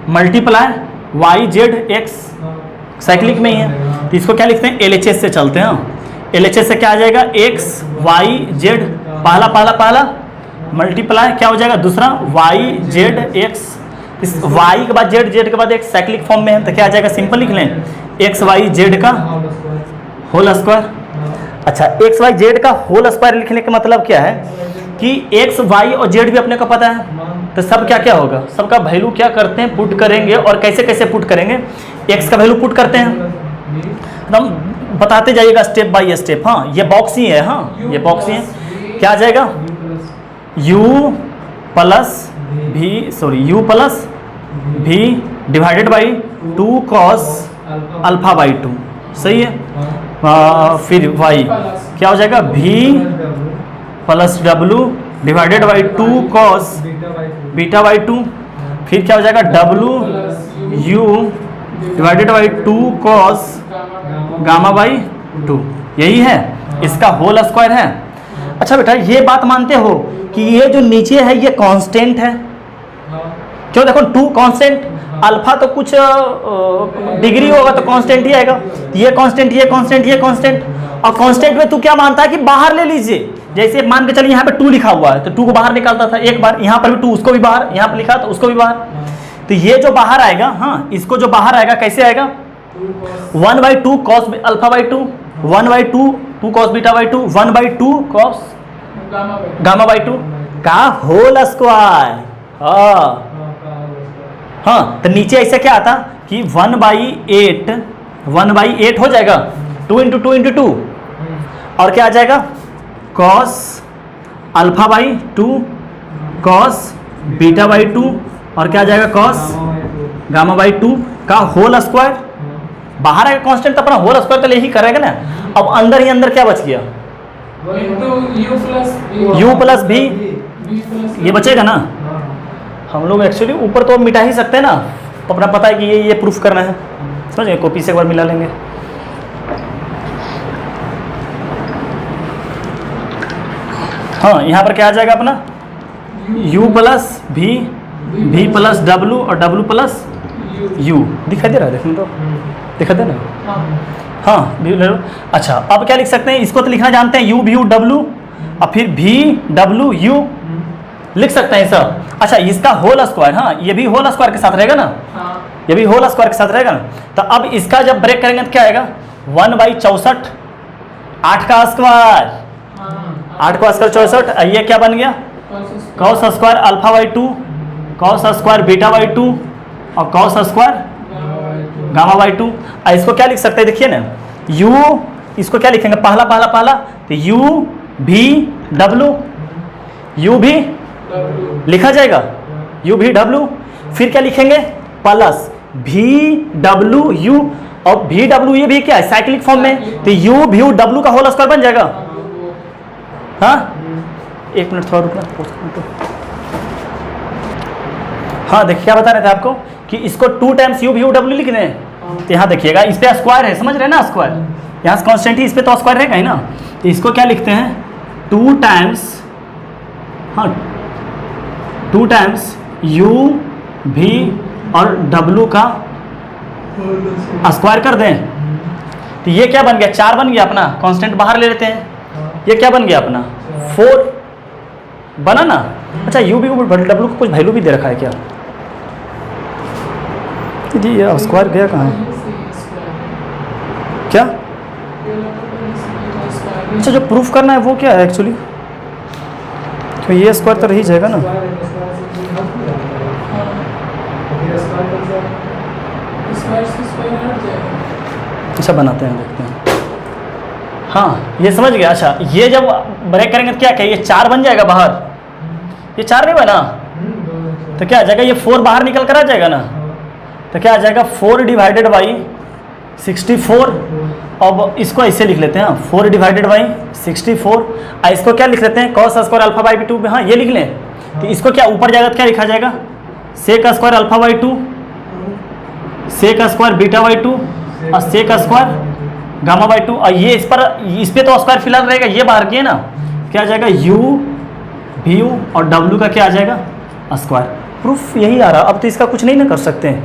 multiply Y Z X cyclic में ही है, तो इसको क्या लिखते हैं, एलएचएस से चलते हैं। एलएचएस से क्या आ जाएगा, एक्स वाई जेड पहला मल्टीप्लाई क्या हो जाएगा दूसरा वाई जेड एक्स, इस वाई के बाद जेड, जेड के बाद एक साइक्लिक फॉर्म में है, तो क्या आ जाएगा, सिंपल लिख लें एक्स वाई जेड का होल स्क्वायर। अच्छा, एक्स वाई जेड का होल स्क्वायर लिखने का मतलब क्या है कि एक्स वाई और जेड भी अपने को पता है, तो सब क्या क्या होगा, सबका वैल्यू क्या करते हैं, पुट करेंगे। और कैसे कैसे पुट करेंगे, एक्स का वैल्यू पुट करते हैं, एकदम बताते जाइएगा स्टेप बाय स्टेप। हाँ, ये बॉक्स ही है, हाँ ये बॉक्स ही है। क्या आ जाएगा, u plus v divided by 2 cos alpha by 2, सही है। फिर y क्या हो जाएगा, v plus w divided by 2 cos beta by 2, फिर क्या हो जाएगा w u divided by 2 cos gamma by 2, यही है इसका होल स्क्वायर है। अच्छा बेटा, ये बात मानते हो कि ये जो नीचे है ये कांस्टेंट है, क्यों, देखो 2 कांस्टेंट, अल्फा तो कुछ डिग्री होगा तो कांस्टेंट ही आएगा, ये कांस्टेंट ये कांस्टेंट ये कांस्टेंट। और कांस्टेंट में तू क्या मानता है कि बाहर ले लीजिए, जैसे मान के चलिए यहाँ पे 2 लिखा हुआ है तो 2 को बाहर निकालता था एक बार, यहाँ पर भी 2, उसको भी बाहर, यहाँ पर लिखा तो उसको भी बाहर, तो ये जो बाहर आएगा, हाँ इसको जो बाहर आएगा कैसे आएगा, 1/2 cos alpha by 2, 1/2 2 cos beta by 2, 1/2 cos gamma by 2 का होल स्क्वायर। हाँ, तो नीचे ऐसे क्या आता कि 1/8 हो जाएगा, 2 × 2 × 2, और क्या आ जाएगा cos alpha by 2 cos beta by 2, और क्या आ जाएगा cos गामा बाई 2 का होल स्क्वायर। बाहर आएगा कांस्टेंट तो अपना होल स्क्वायर तो ले ही करेगा ना। अब अंदर ही अंदर क्या बच गया, u प्लस v, ये बचेगा ना। हम लोग एक्चुअली ऊपर तो मिटा ही सकते हैं ना, अपना पता है कि ये प्रूफ करना है, समझ गए, कॉपी से एक बार मिला लेंगे। हाँ, यहाँ पर क्या आ जाएगा अपना u plus v plus w और w प्लस u, दिखाई दे रहा है, देखने तो दिखा दे ना। हाँ अच्छा, अब क्या लिख सकते हैं, इसको तो लिखना जानते हैं, यू भी यू डब्लू और फिर भी डब्लू यू लिख सकते हैं सर। अच्छा, इसका होल स्क्वायर, हाँ ये भी होल स्क्वायर के साथ रहेगा ना, ये भी होल स्क्वायर के साथ रहेगा ना। तो अब इसका जब ब्रेक करेंगे तो क्या आएगा, 1/64, 8 का स्क्वायर, 8 का स्क्वायर 64। ये क्या बन गया, cos square alpha by 2, cos square beta by 2 और कॉस स्क्वायर गामा बाई 2। इसको क्या लिख सकते हैं, देखिए ना, u, इसको क्या लिखेंगे, पहला तो u भी w, u भी लिखा जाएगा, u भी w, फिर क्या लिखेंगे, प्लस भी डब्ल्यू यू, और भी डब्ल्यू ये भी क्या है, साइक्लिक फॉर्म में, तो u भी w का होल स्क्वायर बन जाएगा। हाँ, एक मिनट थोड़ा रुकना। हाँ देखिए क्या बता रहे थे आपको कि इसको 2 टाइम्स u भी w लिखने हैं। तो यहाँ देखिएगा, इस पे स्क्वायर है, समझ रहे हैं ना, स्क्वायर यहाँ से कॉन्स्टेंट ही, इस पे तो स्क्वायर रहेगा ही ना। तो इसको क्या लिखते हैं, 2 टाइम्स, हाँ 2 टाइम्स u भी और w का स्क्वायर कर दें। तो ये क्या बन गया, 4 बन गया अपना, कांस्टेंट बाहर ले लेते हैं, ये क्या बन गया अपना 4 बना ना। अच्छा, u भी w को कुछ वैल्यू भी दे रखा है क्या जी, ये स्क्वायर गया कहाँ है क्या। अच्छा, जो प्रूफ करना है वो क्या है एक्चुअली, तो ये स्क्वायर तो रही जाएगा ना। अच्छा बनाते हैं, देखते हैं। हाँ ये समझ गया। अच्छा, ये जब ब्रेक करेंगे तो क्या क्या, ये 4 बन जाएगा बाहर, ये 4 नहीं बना तो क्या आ जाएगा, ये 4 बाहर निकल कर आ जाएगा ना। तो क्या आ जाएगा, 4 डिवाइडेड बाई 64। अब इसको ऐसे लिख लेते हैं, 4 डिवाइडेड बाई 64। इसको क्या लिख लेते हैं, कॉस स्क्वायर अल्फा बाई 2 में, हाँ ये लिख लें। तो इसको क्या ऊपर जाएगा तो क्या लिखा जाएगा, sec square alpha by 2, sec square beta by 2 और सेक स्क्वायर गामा बाई 2। और ये इस पे तो स्क्वायर फिलहाल रहेगा, ये बाहर किए ना, क्या आ जाएगा, u भी u और w का क्या आ जाएगा स्क्वायर। प्रूफ यही आ रहा। अब तो इसका कुछ नहीं ना कर सकते हैं,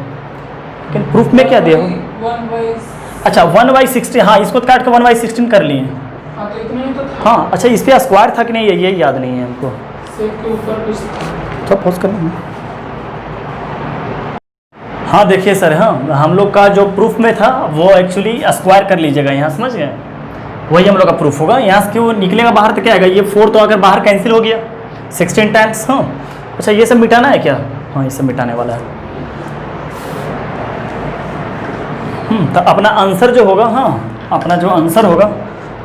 लेकिन प्रूफ में क्या दिया हो, अच्छा 1/16, हाँ इसको काट के 1/16 कर लिए। हाँ अच्छा, इस पे स्क्वायर था कि नहीं ये याद नहीं है हमको, तो पॉज कर लेंगे। हाँ देखिए सर, हाँ हम लोग का जो प्रूफ में था वो एक्चुअली स्क्वायर कर लीजिएगा, यहाँ समझ गए, वही हम लोग का प्रूफ होगा। यहाँ से क्यों निकलेगा बाहर तो क्या आएगा, ये 4 तो अगर बाहर कैंसिल हो गया 16 टाइम्स। हाँ अच्छा, ये सब मिटाना है क्या, हाँ ये सब मिटाने वाला है। तो अपना आंसर जो होगा, हाँ अपना जो आंसर होगा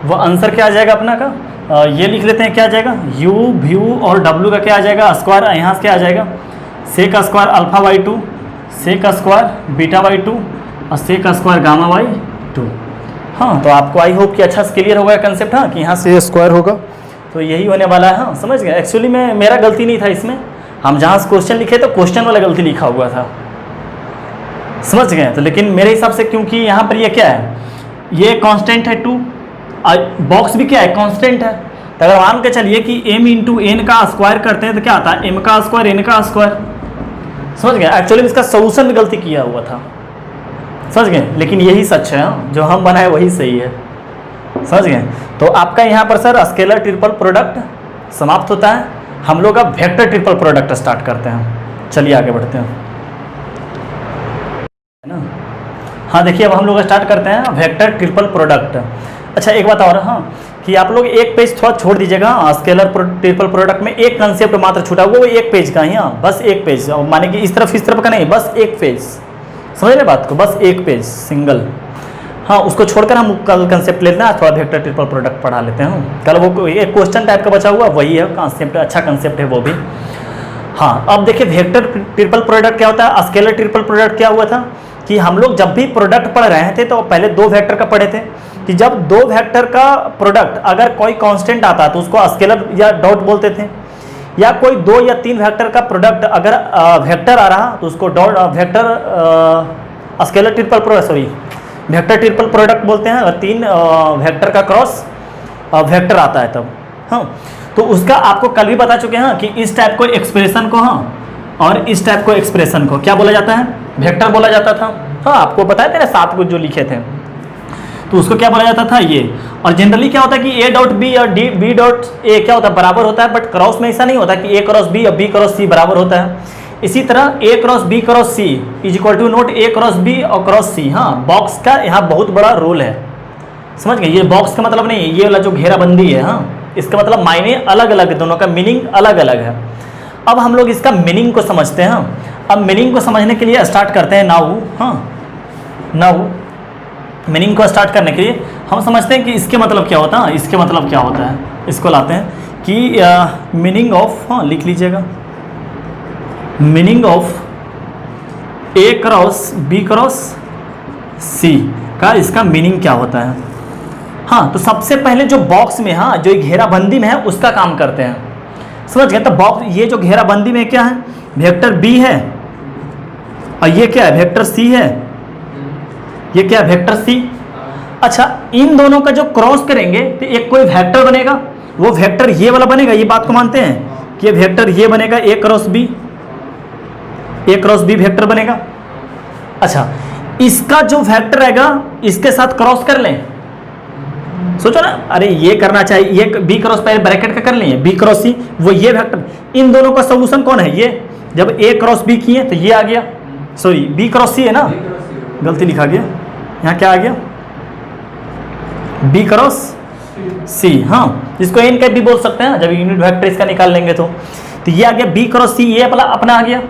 वो आंसर क्या आ जाएगा अपना का, ये लिख लेते हैं, क्या आ जाएगा, u भी u और w का क्या आ जाएगा स्क्वायर, यहाँ से क्या आ जाएगा, sec square alpha by 2, sec square beta by 2 और सेक स्क्वायर गामा बाई 2। हाँ तो आपको आई होप कि अच्छा से क्लियर होगा कंसेप्ट, हाँ कि यहाँ से स्क्वायर होगा तो यही होने वाला है। हाँ समझ गए, एक्चुअली में मेरा गलती नहीं था इसमें, हम जहाँ से क्वेश्चन लिखे तो क्वेश्चन वाला गलती लिखा हुआ था, समझ गए। तो लेकिन मेरे हिसाब से क्योंकि यहाँ पर ये क्या है, ये कांस्टेंट है 2 और बॉक्स भी क्या है कांस्टेंट है, तो अगर मान के चलिए कि m इंटू एन का स्क्वायर करते हैं तो क्या आता है, m का स्क्वायर n का स्क्वायर, समझ गए। एक्चुअली इसका सोल्यूशन में गलती किया हुआ था, समझ गए, लेकिन यही सच है, जो हम बनाए वही सही है, समझ गए। तो आपका यहाँ पर सर स्केलर ट्रिपल प्रोडक्ट समाप्त होता है, हम लोग अब वेक्टर ट्रिपल प्रोडक्ट स्टार्ट करते हैं। चलिए आगे बढ़ते हैं, है ना। हाँ देखिए, अब हम लोग स्टार्ट करते हैं वेक्टर ट्रिपल प्रोडक्ट। अच्छा एक बात और, हाँ कि आप लोग एक पेज थोड़ा छोड़ दीजिएगा, स्केलर ट्रिपल प्रोडक्ट में एक कंसेप्ट मात्र छूटा, वो एक पेज का ही, हाँ बस एक पेज, माने कि इस तरफ का नहीं, बस एक पेज, समझ रहे बात को, बस एक पेज सिंगल। हाँ उसको छोड़कर हम कल कंसेप्ट लेते हैं, थोड़ा वेक्टर ट्रिपल प्रोडक्ट पढ़ा लेते हैं कल, वो एक क्वेश्चन टाइप का बचा हुआ वही है कंसेप्ट, अच्छा कंसेप्ट है वो भी। हाँ अब देखिए वेक्टर ट्रिपल प्रोडक्ट क्या होता है, स्केलर ट्रिपल प्रोडक्ट क्या हुआ था कि हम लोग जब भी प्रोडक्ट पढ़ रहे थे तो पहले 2 वेक्टर का पढ़े थे, कि जब 2 वेक्टर का प्रोडक्ट अगर कोई कांस्टेंट आता तो उसको स्केलर या डॉट बोलते थे, या कोई 2 या 3 वेक्टर का प्रोडक्ट अगर वेक्टर आ रहा तो उसको dot vector scalar triple product, sorry vector triple product बोलते हैं, अगर 3 वेक्टर का क्रॉस वेक्टर आता है तब। हाँ तो उसका आपको कल भी बता चुके हैं कि इस टाइप को एक्सप्रेशन को, हाँ और इस टाइप को एक्सप्रेशन को क्या बोला जाता है, वेक्टर बोला जाता था। हाँ आपको बताए थे ना 7 कुछ जो लिखे थे, तो उसको क्या बोला जाता था ये। और जनरली क्या होता है कि a डॉट बी और b डॉट a क्या होता है, बराबर होता है, बट क्रॉस में ऐसा नहीं होता कि a क्रॉस b और b क्रॉस c बराबर होता है। इसी तरह a cross b cross c is equal to not a cross b और क्रॉस c। हाँ, बॉक्स का यहाँ बहुत बड़ा रोल है, समझ गए। ये बॉक्स का मतलब नहीं है, ये वाला जो घेराबंदी है, हाँ, इसका मतलब मायने अलग अलग है, दोनों का मीनिंग अलग अलग है। अब हम लोग इसका मीनिंग को समझते हैं। अब मीनिंग को समझने के लिए स्टार्ट करते हैं नाउ। हाँ, नाउ मीनिंग को स्टार्ट करने के लिए हम समझते हैं कि इसके मतलब क्या होता है। इसके मतलब क्या होता है, इसको लाते हैं कि मीनिंग ऑफ, हाँ लिख लीजिएगा, meaning of A cross B cross C का इसका मीनिंग क्या होता है। हाँ, तो सबसे पहले जो बॉक्स में, हाँ जो घेराबंदी में है उसका काम करते हैं, समझ गए। तो बॉक्स, ये जो घेराबंदी में क्या है, वेक्टर बी है और ये क्या है, वेक्टर सी है, ये क्या है, वेक्टर सी। अच्छा, इन दोनों का जो क्रॉस करेंगे तो एक कोई वेक्टर बनेगा, वो वेक्टर ये वाला बनेगा, ये बात को मानते हैं कि ये वेक्टर ये बनेगा, ए क्रॉस बी वेक्टर बनेगा। अच्छा, इसका जो वेक्टर रहेगा इसके साथ क्रॉस कर लें, सोचो ना, अरे ये करना चाहिए, ये बी क्रॉस पहले ब्रैकेट का कर लें, बी क्रॉस सी, वो ये वेक्टर, इन दोनों का सोल्यूशन कौन है, ये। जब ए क्रॉस बी किए तो ये आ गया, सॉरी बी क्रॉस सी है ना, गलती लिखा गया, यहाँ क्या आ गया, बी क्रॉस सी। हाँ, जिसको एन कैप भी बोल सकते हैं जब यूनिट वेक्टर इसका निकाल लेंगे तो ये आ गया बी क्रॉस सी, ये अपना आ गया।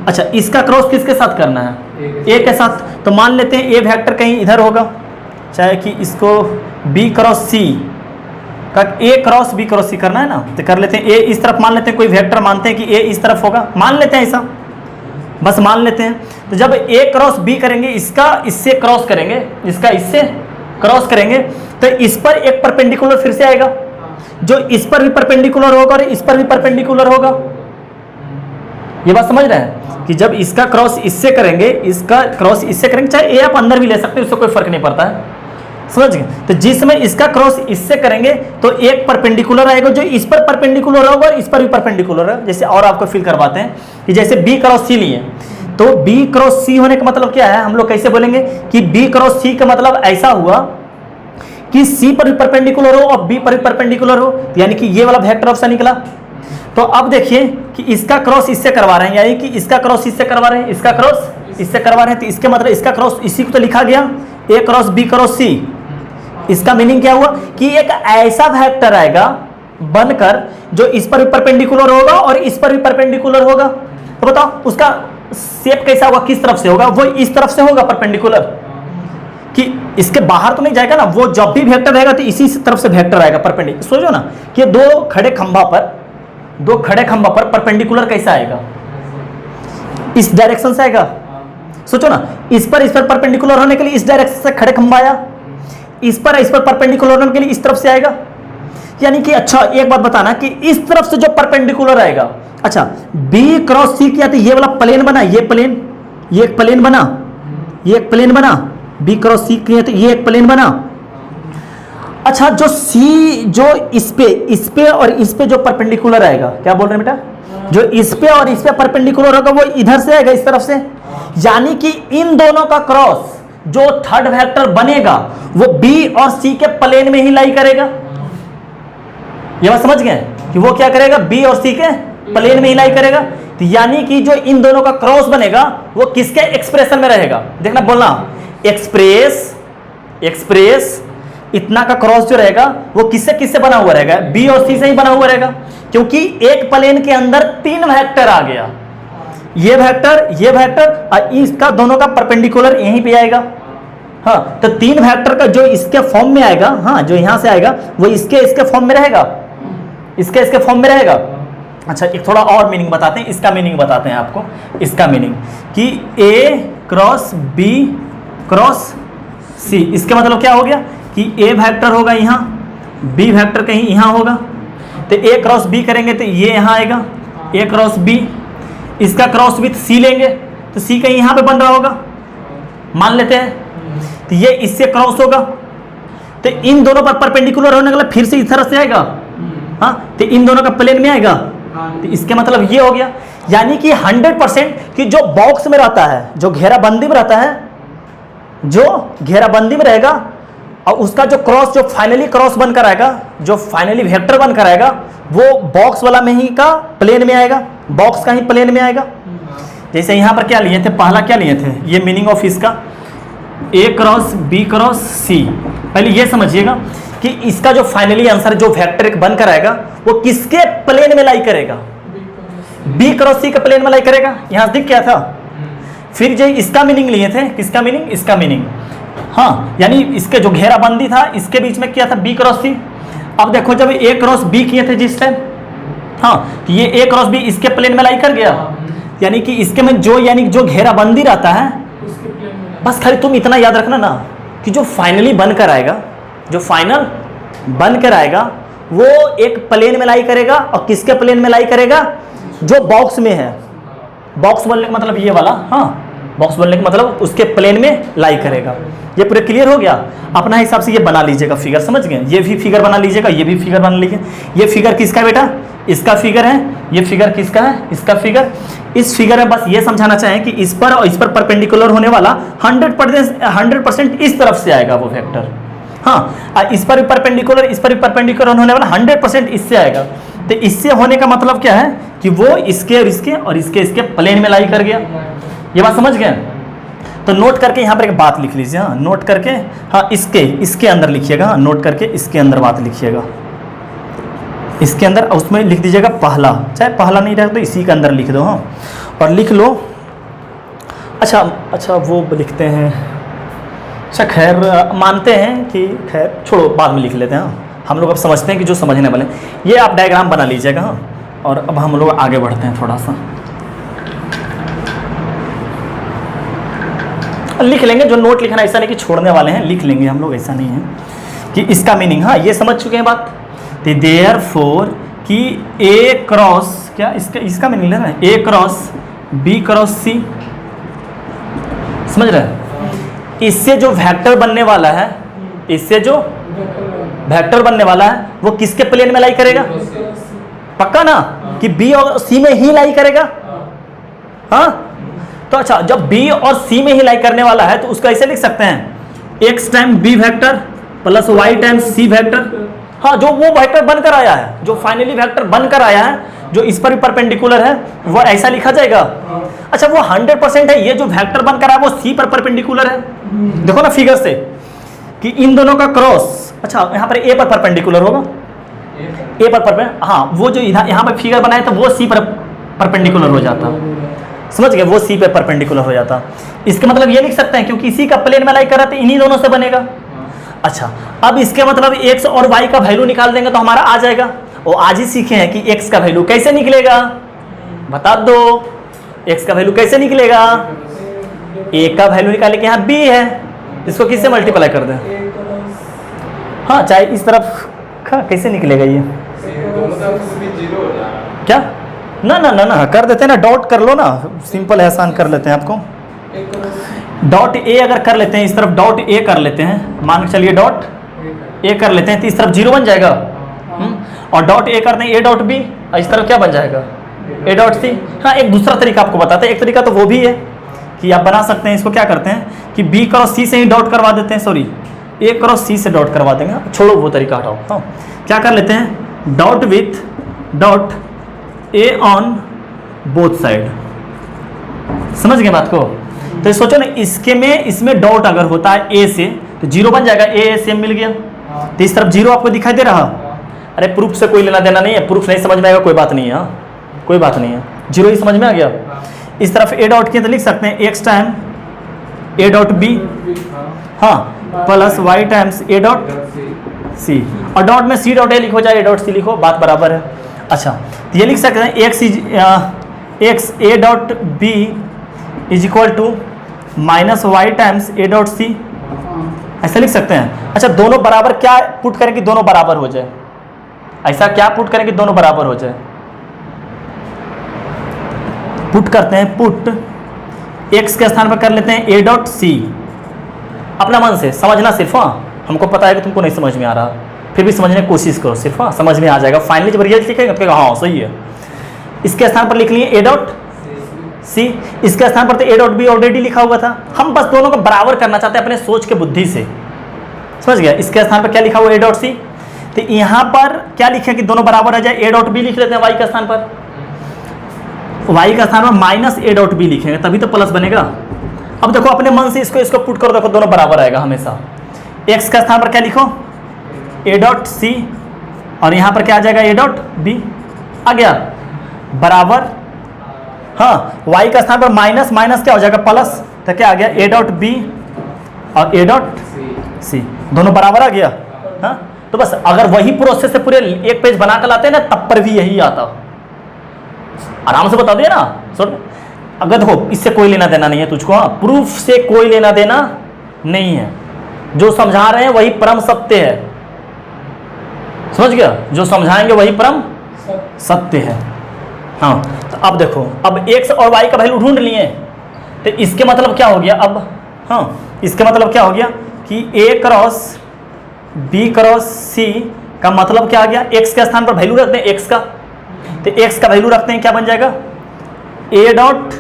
अच्छा, इसका क्रॉस किसके साथ करना है, ए के साथ। तो मान लेते हैं ए वेक्टर कहीं इधर होगा, चाहे कि इसको बी क्रॉस सी का ए क्रॉस बी क्रॉस सी करना है ना, तो कर लेते हैं। ए इस तरफ मान लेते हैं, कोई वेक्टर मानते हैं कि ए इस तरफ होगा, मान लेते हैं ऐसा, बस मान लेते हैं। तो जब ए क्रॉस बी करेंगे, इसका इससे क्रॉस करेंगे, इसका इससे क्रॉस करेंगे, तो इस पर एक परपेंडिकुलर फिर से आएगा, जो इस पर भी परपेंडिकुलर होगा और इस पर भी परपेंडिकुलर होगा। ये बात समझ रहे हैं कि जब इसका क्रॉस इससे करेंगे, इसका क्रॉस इससे करेंगे, चाहे ए आप अंदर भी ले सकते हैं, उससे कोई फर्क नहीं पड़ता है, समझ गए। तो जिस समय इसका क्रॉस इससे करेंगे तो एक परपेंडिकुलर आएगा जो इस पर परपेंडिकुलर होगा और इस पर भी परपेंडिकुलर है। जैसे और आपको फील करवाते हैं कि जैसे बी क्रॉस सी लिए, तो बी क्रॉस सी होने का मतलब क्या है, हम लोग कैसे बोलेंगे कि बी क्रॉस सी का मतलब ऐसा हुआ कि सी पर भी परपेंडिकुलर हो और बी पर भी परपेंडिकुलर हो, यानी कि ये वाला वेक्टर ऑप्शन निकला। तो अब देखिए कि इसका क्रॉस इससे करवा रहे हैं, यानी कि इसका क्रॉस इससे करवा रहे हैं, इसका क्रॉस इससे करवा रहे हैं, तो इसके मतलब इसका क्रॉस इसी को तो लिखा गया ए क्रॉस बी क्रॉस सी। इसका मीनिंग क्या हुआ कि एक ऐसा वेक्टर आएगा बनकर जो इस पर भी परपेंडिकुलर होगा और इस पर भी परपेंडिकुलर होगा। तो बताओ उसका शेप कैसा होगा, किस तरफ से होगा, वो इस तरफ से होगा परपेंडिकुलर, कि इसके बाहर तो नहीं जाएगा ना, वो जब भी वेक्टर रहेगा तो इसी तरफ से वेक्टर आएगा परपेंडिकुलर। सोचो ना कि दो खड़े खंभा पर परपेंडिकुलर कैसा आएगा, इस डायरेक्शन से आएगा। सोचो ना, इस पर परपेंडिकुलर होने के लिए इस डायरेक्शन से खड़े खंभा आया, इस पर परपेंडिकुलर होने के लिए इस तरफ से आएगा। यानी कि अच्छा एक बात बताना कि इस तरफ से जो परपेंडिकुलर आएगा, अच्छा बी क्रॉस सी किया तो ये वाला प्लेन बना, ये प्लेन, ये एक प्लेन बना, ये एक प्लेन बना, बी क्रॉस सी किया तो ये एक प्लेन बना। अच्छा, जो सी जो इस पे और इस पे जो परपेंडिकुलर आएगा, क्या बोल रहे हैं बेटा, जो इस पे और इस पे परपेंडिकुलर होगा वो इधर से आएगा, इस तरफ से। यानी कि इन दोनों का क्रॉस जो थर्ड वेक्टर बनेगा वो बी और सी के प्लेन में ही लाई करेगा। ये बात समझ गए कि वो क्या करेगा, बी और सी के प्लेन में ही लाई करेगा। तो यानी कि जो इन दोनों का क्रॉस बनेगा वो किसके एक्सप्रेशन में रहेगा, देखना बोलना, एक्सप्रेस इतना का क्रॉस जो रहेगा वो किससे बना हुआ रहेगा, बी और सी से ही बना हुआ रहेगा, क्योंकि एक प्लेन के अंदर तीन वेक्टर आ गया, ये वेक्टर और इसका दोनों का परपेंडिकुलर यहीं पे आएगा। हाँ, तो तीन वेक्टर का जो इसके फॉर्म में आएगा, हाँ जो यहां से आएगा वो इसके फॉर्म में रहेगा, इसके फॉर्म में रहेगा। अच्छा, एक थोड़ा और मीनिंग बताते हैं, इसका मीनिंग बताते हैं आपको, इसका मीनिंग कि ए क्रॉस बी क्रॉस सी, इसके मतलब क्या हो गया कि ए वेक्टर होगा यहाँ, बी वेक्टर कहीं यहाँ होगा, तो ए क्रॉस बी करेंगे तो ये यहाँ आएगा, ए क्रॉस बी, इसका क्रॉस विथ सी लेंगे तो सी कहीं यहाँ पे बन रहा होगा, मान लेते हैं, तो ये इससे क्रॉस होगा, तो इन दोनों पर परपेंडिकुलर होने के लिए फिर से इस तरह से आएगा, हाँ, तो इन दोनों का प्लेन में आएगा, तो इसके मतलब ये हो गया। यानी कि 100% कि जो बॉक्स में रहता है, जो घेराबंदी में रहता है, जो घेराबंदी में रहेगा और उसका जो क्रॉस, जो फाइनली क्रॉस बनकर आएगा, जो फाइनली वेक्टर बनकर आएगा, वो बॉक्स वाला में ही का प्लेन में आएगा, बॉक्स का ही प्लेन में आएगा। जैसे यहाँ पर क्या लिए थे, पहला क्या लिए थे, ये मीनिंग ऑफ इसका ए क्रॉस बी क्रॉस सी। पहले ये समझिएगा कि इसका जो फाइनली आंसर जो वेक्टर एक बनकर आएगा वो किसके प्लेन में लाई करेगा, बी क्रॉस सी के प्लेन में लाई करेगा। यहाँ दिख क्या था, फिर जो इसका मीनिंग लिए थे, किसका मीनिंग, इसका मीनिंग, हाँ, यानी इसके जो घेराबंदी था इसके बीच में क्या था, बी क्रॉस सी। अब देखो जब ए क्रॉस बी किए थे जिस टाइम, हाँ, तो ये ए क्रॉस बी इसके प्लेन में लाई कर गया, यानी कि इसके में जो, यानी जो घेराबंदी रहता है, बस खाली तुम इतना याद रखना ना कि जो फाइनली बनकर आएगा, जो फाइनल बनकर आएगा वो एक प्लेन में लाई करेगा, और किसके प्लेन में लाई करेगा, जो बॉक्स में है। बॉक्स बोलने का मतलब ये वाला, हाँ, बॉक्स बोलने का मतलब उसके प्लेन में लाई करेगा। ये पूरा क्लियर हो गया। अपना हिसाब से ये बना लीजिएगा फिगर, समझ गए, ये भी फिगर बना लीजिएगा, ये भी फिगर बना लीजिए। ये फिगर किसका है बेटा, इसका फिगर है, ये फिगर किसका है, इसका फिगर। इस फिगर में बस ये समझाना चाहें कि इस पर और इस पर परपेंडिकुलर होने वाला 100% इस तरफ से आएगा वो वेक्टर, हाँ, इस पर भी परपेंडिकुलर, इस पर भी परपेंडिकुलर होने वाला 100% इससे आएगा। तो इससे होने का मतलब क्या है कि वो इसके और इसके और इसके प्लेन में लाई कर गया। ये बात समझ गए। तो नोट करके यहाँ पर एक बात लिख लीजिए, हाँ, नोट करके, हाँ, इसके अंदर लिखिएगा, हाँ, नोट करके इसके अंदर बात लिखिएगा, इसके अंदर उसमें लिख दीजिएगा पहला, चाहे पहला नहीं रहे तो इसी के अंदर लिख दो, हाँ, और लिख लो। अच्छा वो लिखते हैं, अच्छा खैर मानते हैं कि खैर छोड़ो, बाद में लिख लेते हैं, हाँ, हम लोग अब समझते हैं कि जो समझने वाले। ये आप डायग्राम बना लीजिएगा, हाँ, और अब हम लोग आगे बढ़ते हैं थोड़ा सा, लिख लेंगे। जो नोट लिखना ऐसा नहीं कि छोड़ने वाले हैं, लिख लेंगे हम लोग, ऐसा नहीं है कि इसका मीनिंग, हाँ, ये समझ चुके हैं बात। तो देयरफॉर कि ए क्रॉस, क्या इसका मीनिंग ले रहा है, ए क्रॉस बी क्रॉस सी, समझ रहे हैं। इससे जो वेक्टर बनने वाला है, इससे जो वेक्टर बनने वाला है वो किसके प्लेन में लाई करेगा, पक्का ना कि बी और सी में ही लाई करेगा, हाँ। तो अच्छा, जब बी और सी में ही लाई करने वाला है तो उसको ऐसे लिख सकते हैं, X time B vector plus Y time C vector, हाँ, जो वो वेक्टर बनकर आया है, जो फाइनली वेक्टर बनकर आया है, जो इस पर भी परपेंडिकुलर है, वो ऐसा लिखा जाएगा। अच्छा, वो 100% है, ये जो वेक्टर बनकर आया वो सी पर परपेंडिकुलर है, देखो ना फिगर से कि इन दोनों का क्रॉस, अच्छा यहाँ पर ए पर परपेंडिकुलर होगा, ए पर हाँ, वो जो यहाँ पर फिगर बनाया था वो सी पर परपेंडिकुलर हो जाता, समझ गए, वो सी पे परपेंडिकुलर हो जाता। इसका मतलब ये लिख सकते हैं क्योंकि इसी का प्लेन में लाई कर रहा था, इन्हीं दोनों से बनेगा। अच्छा, अब इसके मतलब x और y का वैल्यू निकाल देंगे तो हमारा आ जाएगा। वो आज ही सीखे हैं कि x का वैल्यू कैसे निकलेगा, बता दो, x का वैल्यू कैसे निकलेगा। a का वैल्यू निकाले कि यहाँ b है, इसको किससे मल्टीप्लाई कर दें, हाँ, चाहे इस तरफ, हाँ, कैसे निकलेगा ये, क्या, ना कर देते हैं ना, डॉट कर लो ना, सिंपल है, आसान कर लेते हैं आपको। डॉट ए अगर कर लेते हैं, इस तरफ डॉट ए कर लेते हैं, मान के चलिए डॉट ए कर लेते हैं तो इस तरफ 0 बन जाएगा, और डॉट ए करते हैं ए डॉट बी, इस तरफ क्या बन जाएगा, ए डॉट सी। हाँ, एक दूसरा तरीका आपको बताते हैं, एक तरीका तो वो भी है कि आप बना सकते हैं, इसको क्या करते हैं कि बी क्रॉस सी से ही डॉट करवा देते हैं, सॉरी, ए क्रॉस सी से डॉट करवा देंगे, छोड़ो वो तरीका हटाओ, हाँ, क्या कर लेते हैं, dot with dot A on both side, समझ गए बात को। तो सोचो ना, इसके में इसमें डॉट अगर होता है ए से तो 0 बन जाएगा, ए सेम मिल गया, तो इस तरफ 0 आपको दिखाई दे रहा। अरे प्रूफ से कोई लेना देना नहीं है, प्रूफ नहीं समझ में आएगा कोई बात नहीं है, हाँ, कोई बात नहीं है, 0 ही समझ में आ गया। इस तरफ ए डॉट किया तो लिख सकते हैं X time A dot B, हाँ, plus Y times A dot C, और डॉट में सी डॉट ए लिखो चाहे ए डॉट सी लिखो, बात बराबर है। अच्छा, तो ये लिख सकते हैं X A dot B is equal to minus Y times A dot C, ऐसा लिख सकते हैं। अच्छा, दोनों बराबर क्या पुट करें कि दोनों बराबर हो जाए, ऐसा क्या पुट करें कि दोनों बराबर हो जाए, पुट करते हैं, पुट एक्स के स्थान पर कर लेते हैं ए डॉट सी, अपना मन से समझना सिर्फ, हाँ, हमको पता है कि तुमको नहीं समझ में आ रहा, फिर भी समझने की कोशिश करो सिर्फ, हाँ, समझ में आ जाएगा। फाइनली जब रिजल्ट लिखेंगे तो हाँ सही है। इसके स्थान पर लिख लिए ए डॉट सी, इसके स्थान पर तो ए डॉट बी ऑलरेडी लिखा हुआ था, हम बस दोनों को बराबर करना चाहते हैं अपने सोच के बुद्धि से, समझ गया। इसके स्थान पर क्या लिखा हुआ ए डॉट सी, तो यहाँ पर क्या लिखे कि दोनों बराबर आ जाए, ए डॉट बी लिख लेते हैं वाई का स्थान पर, वाई का स्थान पर माइनस ए डॉट बी लिखेंगे तभी तो प्लस बनेगा। अब देखो अपने मन से इसको पुट करो, देखो दोनों बराबर आएगा हमेशा। एक्स का स्थान पर क्या लिखो, ए डॉट सी, और यहाँ पर क्या आ जाएगा, ए डॉट बी आ गया बराबर। हाँ, वाई का स्थान पर माइनस माइनस क्या हो जाएगा, प्लस, तो क्या आ गया, ए डॉट बी और ए डॉट सी, दोनों बराबर आ गया। हाँ, तो बस अगर वही प्रोसेस से पूरे एक पेज बना कर लाते हैं ना, तब पर भी यही आता, आराम से बता दिया ना। सुन, अगर देखो इससे कोई लेना देना नहीं है तुझको, हाँ, प्रूफ से कोई लेना देना नहीं है, जो समझा रहे हैं वही परम सत्य है, समझ गया, जो समझाएंगे वही परम सत्य है। हाँ, तो अब देखो, अब एक्स और वाई का वैल्यू ढूंढ लिए, तो इसके मतलब क्या हो गया अब, हाँ, इसके मतलब क्या हो गया कि ए क्रॉस बी क्रॉस सी का मतलब क्या आ गया, एक्स के स्थान पर वैल्यू रखते हैं एक्स का, तो एक्स का वैल्यू रखते हैं, क्या बन जाएगा, ए डॉट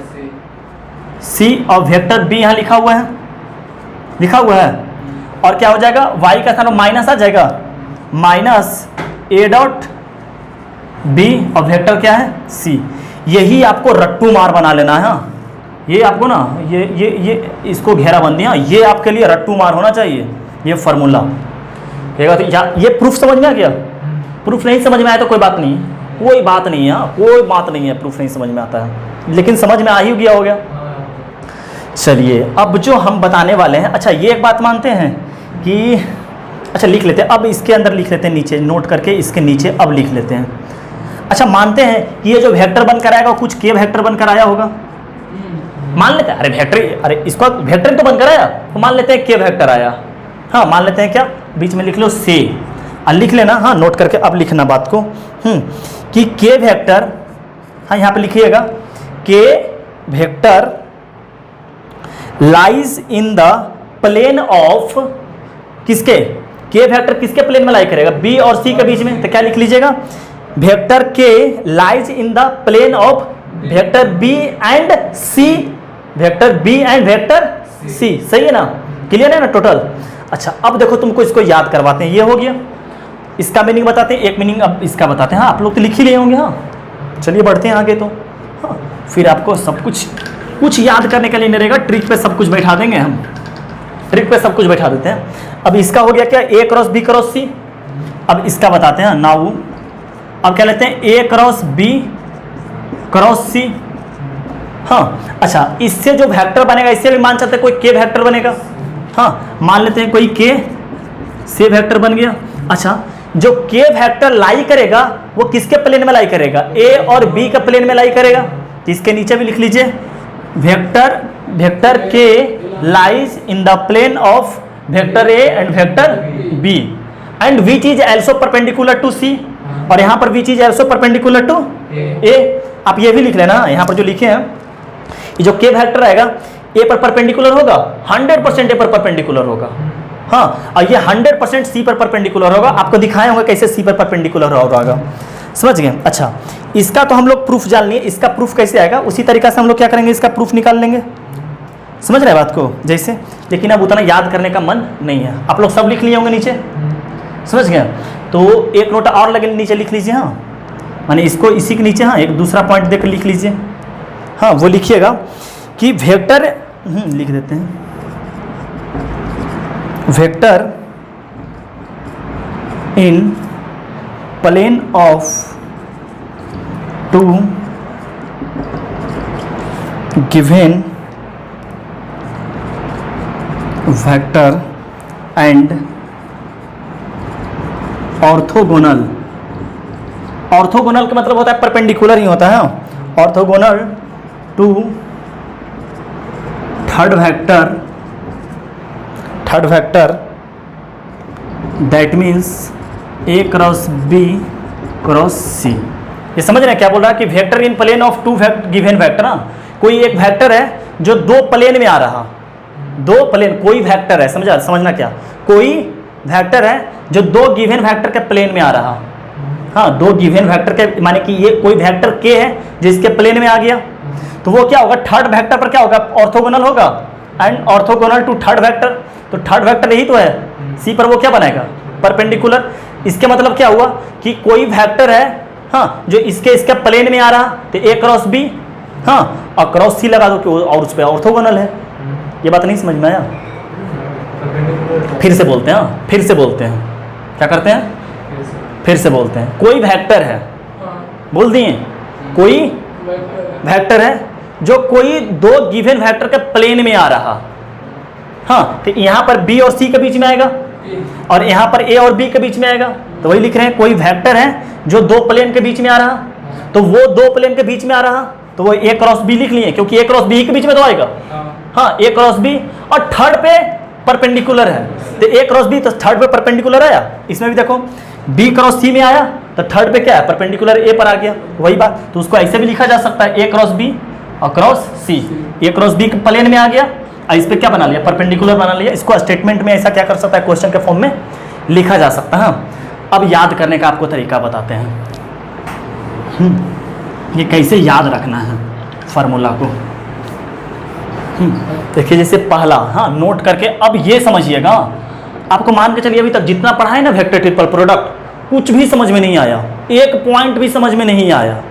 सी, और वेक्टर बी यहाँ लिखा हुआ है, और क्या हो जाएगा, वाई का स्थान पर माइनस आ जाएगा, माइनस ए डॉट बी, और वेक्टर क्या है, सी। यही आपको रट्टू मार बना लेना है। हाँ, ये आपको ना ये इसको घेराबंदी, हाँ, ये आपके लिए रट्टू मार होना चाहिए, ये फार्मूला। तो ये प्रूफ समझ में आ गया, प्रूफ नहीं समझ में आया तो कोई बात नहीं, कोई बात नहीं है, कोई बात नहीं है, प्रूफ नहीं समझ में आता है, लेकिन समझ में आ ही गया हो गया। चलिए अब जो हम बताने वाले हैं, अच्छा ये एक बात मानते हैं कि, अच्छा लिख लेते हैं, अब इसके अंदर लिख लेते हैं, नीचे नोट करके इसके नीचे अब लिख लेते हैं। अच्छा मानते हैं कि ये जो वेक्टर बनकर आएगा कुछ के वेक्टर बनकर आया होगा, मान लेते हैं, अरे वेक्टर, अरे इसको वेक्टर तो बनकर आया, तो मान लेते हैं के वेक्टर आया। हाँ, मान लेते हैं क्या, बीच में लिख लो से, और लिख लेना, हाँ, नोट करके अब लिखना बात को, कि के वेक्टर, हाँ यहाँ पे लिखिएगा, K vector lies in the plane of, किसके, के वेक्टर किसके प्लेन में लाई करेगा, बी और सी के बीच में, तो क्या लिख लीजिएगा, वेक्टर के lies in the plane of vector B and C, vector B and vector C, सही है ना, क्लियर है ना टोटल। अच्छा अब देखो तुमको इसको याद करवाते हैं, ये हो गया, इसका मीनिंग बताते हैं, एक मीनिंग अब इसका बताते हैं। हाँ, आप लोग तो लिख ही लिए होंगे। हाँ, चलिए बढ़ते हैं आगे। तो हाँ, फिर आपको सब कुछ याद करने के लिए नहीं रहेगा, ट्रिक पे सब कुछ बैठा देंगे हम, ट्रिक पे सब कुछ बैठा देते हैं। अब इसका हो गया क्या, ए क्रॉस बी क्रॉस सी। अब इसका बताते हैं नाउ, अब क्या लेते हैं, ए क्रॉस बी क्रॉस सी। हाँ, अच्छा इससे जो वेक्टर बनेगा, इससे भी मान सकते हैं कोई के वेक्टर बनेगा। हाँ, मान लेते हैं कोई के से वेक्टर बन गया। अच्छा, जो के वेक्टर लाई करेगा वो किसके प्लेन में लाई करेगा, ए और बी के प्लेन में लाई करेगा। तो इसके नीचे भी लिख लीजिए, वेक्टर के lies in the plane of vector A and vector B and which is also perpendicular to C, और यहाँ पर which is also perpendicular to A. आप ये भी लिख लेना, यहाँ पर जो लिखे हैं, ये जो के वेक्टर आएगा ए पर परपेंडिकुलर होगा, 100% ए पर परपेंडिकुलर होगा। हाँ, और ये 100% सी पर परपेंडिकुलर होगा। आपको दिखाए होंगे कैसे सी पर परपेंडिकुलर होगा, समझ गए। अच्छा, इसका तो हम लोग प्रूफ जान लिए, इसका प्रूफ कैसे आएगा उसी तरीका से हम लोग क्या करेंगे, इसका प्रूफ निकाल लेंगे। समझ रहे बात को जैसे, लेकिन अब उतना याद करने का मन नहीं है। आप लोग सब लिख लिए होंगे नीचे, समझ गए। तो एक नोट और लगे नीचे लिख लीजिए। हाँ, माने इसको इसी के नीचे, हाँ, एक दूसरा पॉइंट देकर लिख लीजिए। हाँ, वो लिखिएगा कि वेक्टर, लिख देते हैं, vector in plane of two given vector and orthogonal. Orthogonal का मतलब होता है परपेंडिकुलर ही होता है। Orthogonal to third vector that means A cross B cross C. ये समझ रहे हैं क्या बोल रहा है कि vector in plane of two given vector. ना, कोई एक वेक्टर है जो दो प्लेन में आ रहा, दो प्लेन, कोई वेक्टर है, समझना क्या, कोई वेक्टर है जो दो गिवन वेक्टर के प्लेन में आ रहा। हाँ, दो गिवन वेक्टर के, माने कि ये कोई वेक्टर के है जिसके प्लेन में आ गया, तो वो क्या होगा, थर्ड वेक्टर पर क्या होगा, ऑर्थोगोनल होगा। And orthogonal to third vector, तो थर्ड वेक्टर यही तो है, सी पर वो क्या बनाएगा, परपेंडिकुलर। इसके मतलब क्या हुआ कि कोई वेक्टर है, हाँ, जो इसके प्लेन में आ रहा, तो ए क्रॉस बी, हाँ, और क्रॉस सी लगा दो कि और उस पर ऑर्थोगोनल है। ये बात नहीं समझ में आया? फिर से बोलते हैं, हाँ, फिर से बोलते हैं, क्या करते हैं, फिर से बोलते हैं। कोई वेक्टर है, बोल दिए, कोई वेक्टर है जो कोई दो गिवन वेक्टर के प्लेन में आ रहा, हाँ, तो यहाँ पर बी और सी के बीच में आएगा और यहाँ पर ए और बी के बीच में आएगा। तो वही लिख रहे हैं, कोई वेक्टर है जो दो प्लेन के बीच में आ रहा, तो वो दो प्लेन के बीच में आ रहा, तो वो ए क्रॉस बी लिख लिए, क्योंकि ए क्रॉस बी के बीच में तो आएगा, हाँ, ए क्रॉस बी, और थर्ड पे परपेंडिकुलर है, तो ए क्रॉस बी, तो थर्ड पे परपेंडिकुलर आया। इसमें भी देखो बी क्रॉस सी में आया, तो थर्ड पे क्या है, परपेंडिकुलर ए पर आ गया, वही बात। तो उसको ऐसे भी लिखा जा सकता है, ए क्रॉस बी और क्रॉस सी, ए क्रॉस बी के प्लेन में आ गया और इस पे क्या बना लिया, परपेंडिकुलर बना लिया। इसको स्टेटमेंट में ऐसा क्या कर सकता है, क्वेश्चन के फॉर्म में लिखा जा सकता है। अब याद करने का आपको तरीका बताते हैं, ये कैसे याद रखना है फार्मूला को। देखिए जैसे पहला, हाँ, नोट करके अब ये समझिएगा, आपको मान के चलिए अभी तक जितना पढ़ा है ना वेक्टर ट्रिपल प्रोडक्ट, कुछ भी समझ में नहीं आया, एक पॉइंट भी समझ में नहीं आया,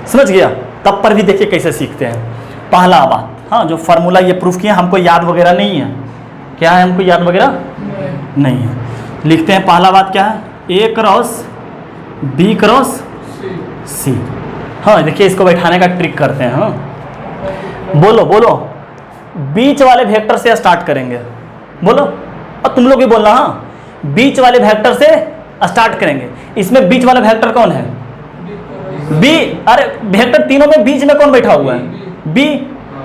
समझ गया, तब पर भी देखिए कैसे सीखते हैं। पहला बात, हाँ, जो फार्मूला ये प्रूफ किया, हमको याद वगैरह नहीं है, क्या है, हमको याद वगैरह नहीं है। लिखते हैं पहला बात क्या है, ए क्रॉस बी क्रॉस सी। हाँ, देखिए इसको बैठाने का ट्रिक करते हैं, हाँ, बोलो बोलो, बीच वाले वेक्टर से स्टार्ट करेंगे, बोलो, और तुम लोग भी बोलना, हाँ, बीच वाले वेक्टर से स्टार्ट करेंगे। इसमें बीच वाला वेक्टर कौन है, बी, अरे वेक्टर तीनों में बीच में कौन बैठा हुआ है, बी,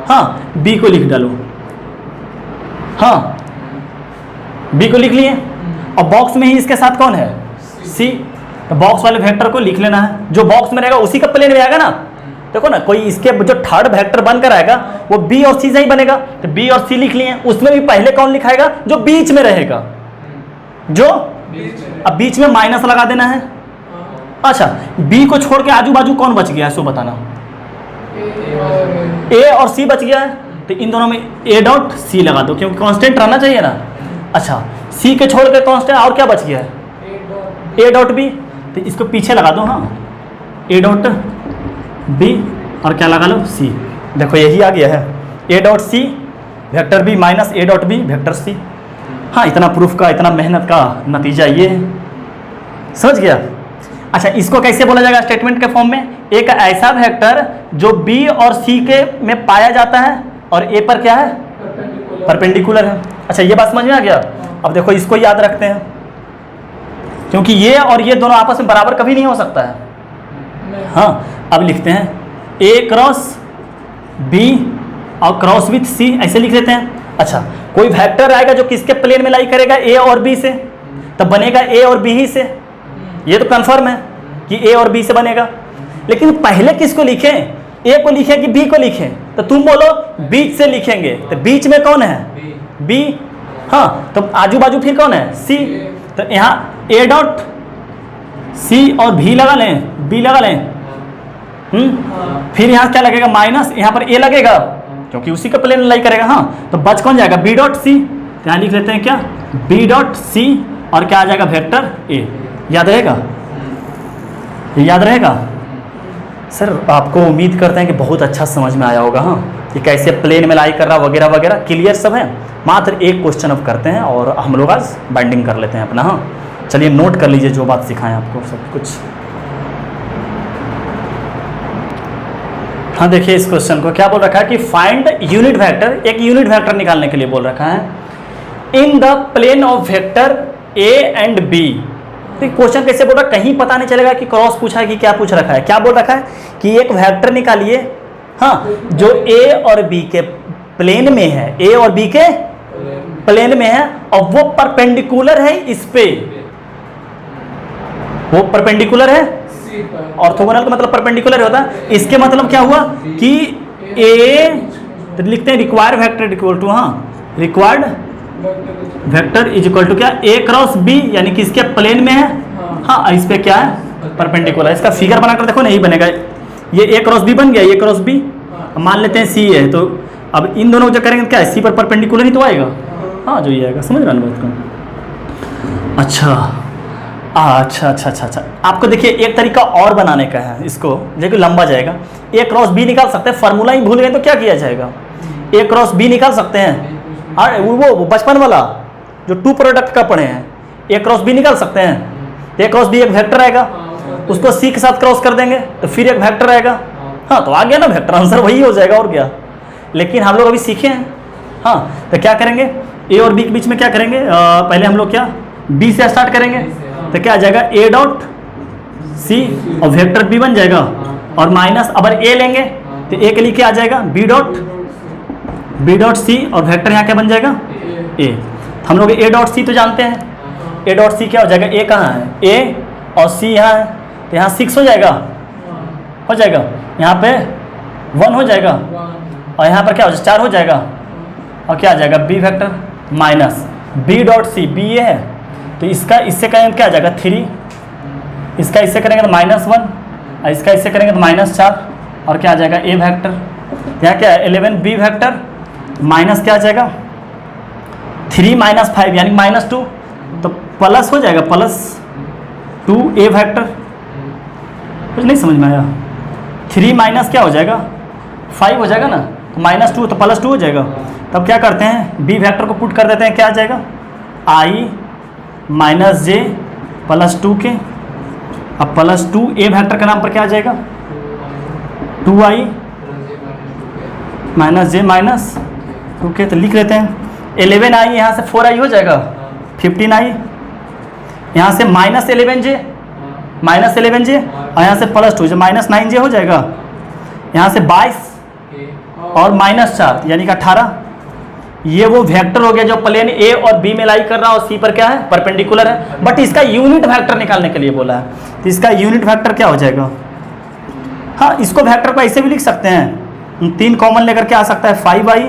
हाँ, बी को लिख डालो, हाँ, बी को लिख लिए, और बॉक्स में ही इसके साथ कौन है, सी, तो बॉक्स वाले वेक्टर को लिख लेना है, जो बॉक्स में रहेगा उसी का प्लेन में आएगा ना। देखो ना, कोई इसके जो थर्ड वेक्टर बनकर आएगा वो बी और सी से ही बनेगा, तो बी और सी लिख लिए। उसमें भी पहले कौन लिखाएगा, जो बीच में रहेगा, जो अब बीच में माइनस लगा देना है। अच्छा, बी को छोड़ के आजू बाजू कौन बच गया है, सो बताना, ए और सी बच गया है, तो इन दोनों में ए डॉट सी लगा दो, क्योंकि कांस्टेंट रहना चाहिए ना। अच्छा, सी के छोड़ के कांस्टेंट और क्या बच गया है, ए डॉट बी, तो इसको पीछे लगा दो, हाँ, ए डॉट बी और क्या लगा लो, सी। देखो यही आ गया है, A dot C vector B minus A dot B vector C. हाँ, इतना प्रूफ का, इतना मेहनत का नतीजा ये है, समझ गया। अच्छा, इसको कैसे बोला जाएगा स्टेटमेंट के फॉर्म में, एक ऐसा वेक्टर जो बी और सी के में पाया जाता है और ए पर क्या है, परपेंडिकुलर है। अच्छा, ये बात समझ में आ गया। अब देखो इसको याद रखते हैं, क्योंकि ये और ये दोनों आपस में बराबर कभी नहीं हो सकता है। हाँ, अब लिखते हैं ए क्रॉस बी और क्रॉस विथ सी, ऐसे लिख लेते हैं। अच्छा, कोई वेक्टर आएगा जो किसके प्लेन में लाई करेगा, ए और बी से, तब बनेगा ए और बी ही से, ये तो कंफर्म है कि ए और बी से बनेगा। लेकिन पहले किसको लिखें, ए को लिखें कि बी को लिखें, तो तुम बोलो बीच से लिखेंगे, तो बीच में कौन है, बी, हाँ, तो आजू बाजू फिर कौन है, सी, तो यहाँ ए डॉट सी और भी लगा लें, बी लगा लें, फिर यहाँ क्या लगेगा, माइनस, यहाँ पर ए लगेगा क्योंकि उसी का प्लेन लाई करेगा। हाँ, तो बच कौन जाएगा, बी डॉट सी, तो यहाँ लिख लेते हैं क्या, बी डॉट सी, और क्या आ जाएगा, वेक्टर ए। याद रहेगा, ये याद रहेगा सर। आपको उम्मीद करते हैं कि बहुत अच्छा समझ में आया होगा, हाँ, कि कैसे प्लेन में लाई कर रहा वगैरह वगैरह, क्लियर सब है। मात्र एक क्वेश्चन अब करते हैं और हम लोग आज बाइंडिंग कर लेते हैं अपना। हाँ, चलिए नोट कर लीजिए जो बात सिखाएं आपको सब कुछ। हाँ, देखिए इस क्वेश्चन को क्या बोल रखा है कि फाइंड यूनिट वेक्टर, एक यूनिट वेक्टर निकालने के लिए बोल रखा है in the plane of vector A and B. तो क्वेश्चन कैसे बोल रहा है, कहीं पता नहीं चलेगा कि क्रॉस पूछा है कि क्या पूछ रखा है। क्या बोल रखा है कि एक वेक्टर निकालिए, हाँ, जो ए और बी के प्लेन में है, ए और बी के प्लेन में है, और वो परपेंडिकुलर है इस पे, वो परपेंडिकुलर है, ऑर्थोगोनल का मतलब परपेंडिकुलर होता है। इसके मतलब क्या हुआ कि ए, तो लिखते हैं रिक्वायर्ड वेक्टर इक्वल टू, हाँ, required vector is equal to क्या, ए क्रॉस बी, यानी कि इसके प्लेन में है, हाँ, इस पे क्या है, परपेंडिकुलर। इसका फिगर बनाकर देखो नहीं बनेगा, ये ए क्रॉस बी बन गया, ए क्रॉस बी, मान लेते हैं सी है, तो अब इन दोनों को जो करेंगे क्या है, सी पर परपेंडिकुलर ही तो आएगा, हाँ, जो ये आएगा, समझ रहा है बात को। अच्छा अच्छा अच्छा अच्छा अच्छा, आपको देखिए एक तरीका और बनाने का है इसको, देखिए लंबा जाएगा। ए क्रॉस बी निकाल सकते हैं, फार्मूला ही भूल गए तो क्या किया जाएगा, ए क्रॉस बी निकाल सकते हैं। हाँ वो बचपन वाला जो टू प्रोडक्ट का पढ़े हैं, ए क्रॉस बी निकाल सकते हैं। ए क्रॉस बी एक वेक्टर आएगा, उसको सी के साथ क्रॉस कर देंगे तो फिर एक वेक्टर आएगा। हाँ तो आ गया ना वेक्टर, आंसर वही हो जाएगा और क्या। लेकिन हम लोग अभी सीखे हैं। हाँ तो क्या करेंगे, ए और बी के बीच में क्या करेंगे, पहले हम लोग क्या बी से स्टार्ट करेंगे, तो क्या आ जाएगा ए डॉट सी और वेक्टर बी बन जाएगा, और माइनस अगर ए लेंगे तो ए के लिए क्या आ जाएगा बी डॉट सी, और वेक्टर यहाँ क्या बन जाएगा ए। हम लोग ए डॉट सी तो जानते हैं, ए डॉट सी क्या हो जाएगा, ए कहाँ है, ए और सी यहाँ है, तो यहाँ 6 हो जाएगा, यहाँ पे 1 हो जाएगा, और यहाँ पर क्या हो जाएगा 4 हो जाएगा, और क्या आ जाएगा B vector minus B dot C, B ये है तो इसका इससे करेंगे क्या आ जाएगा 3, इसका इससे करेंगे तो -1, और इसका इससे करेंगे तो -4, और क्या आ जाएगा ए वेक्टर, यहाँ क्या है 11 बी वेक्टर माइनस क्या आ जाएगा 3 - 5 यानी -2, तो प्लस हो जाएगा +2 ए वेक्टर। कुछ नहीं समझ में आया, 3 माइनस क्या हो जाएगा 5 हो जाएगा ना, तो -2 तो +2 हो जाएगा। तब क्या करते हैं बी वेक्टर को पुट कर देते हैं, क्या आ जाएगा i - j +2 के, अब +2 ए वेक्टर के नाम पर क्या आ जाएगा 2i - j -2 के, तो लिख लेते हैं 11i, यहाँ से 4i हो जाएगा 15i, यहाँ से -11j और यहाँ से +2 जो -9j हो जाएगा, यहाँ से 22 और -4 यानी कि 18। ये वो वेक्टर हो गया जो प्लेन ए और बी में लाई कर रहा है और सी पर क्या है परपेंडिकुलर है, बट इसका यूनिट वेक्टर निकालने के लिए बोला है, तो इसका यूनिट वेक्टर क्या हो जाएगा। हाँ इसको वेक्टर को ऐसे भी लिख सकते हैं, 3 कॉमन लेकर के आ सकता है 5i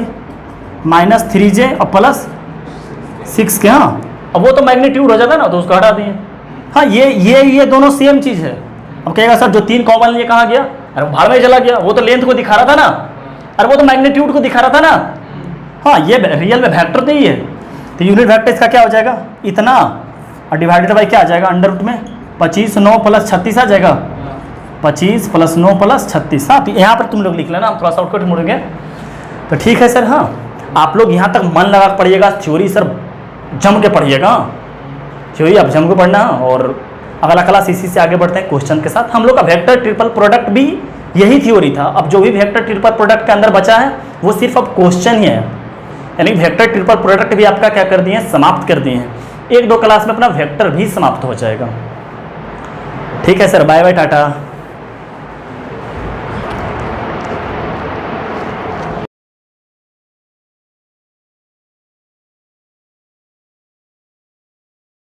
- 3j और +6 के। हाँ अब वो तो मैग्नीट्यूड हो जाता है ना, तो उसको हटा दिए। हाँ ये दोनों सेम चीज़ है। अब कहेगा सर जो 3 कॉमन लिए कहाँ गया, अरे भाड़ में चला गया, वो तो लेंथ को दिखा रहा था ना, अरे वो तो मैग्नीट्यूड को दिखा रहा था ना। हाँ ये रियल में वेक्टर तो ही है, तो यूनिट वेक्टर इसका क्या हो जाएगा इतना, और डिवाइडेड बाई क्या आ जाएगा √ में 25 9 + 36 आ जाएगा, 25 + 9 + 36। हाँ तो यहाँ पर तुम लोग लिख लेना, हम थोड़ा शॉर्टकट मुड़ेंगे तो ठीक है सर। हाँ आप लोग यहाँ तक मन लगा पढ़िएगा, थ्योरी सर जम के पढ़िएगा, थ्योरी आप जम के पढ़ना, और अगला क्लास इसी से आगे बढ़ते हैं क्वेश्चन के साथ। हम लोग का वेक्टर ट्रिपल प्रोडक्ट भी यही थ्योरी था। अब जो भी वेक्टर ट्रिपल प्रोडक्ट के अंदर बचा है वो सिर्फ अब क्वेश्चन ही है, यानी वेक्टर ट्रिपल प्रोडक्ट भी आपका क्या कर दिए हैं समाप्त कर दिए हैं। 1-2 क्लास में अपना वेक्टर भी समाप्त हो जाएगा। ठीक है सर, बाय बाय टाटा।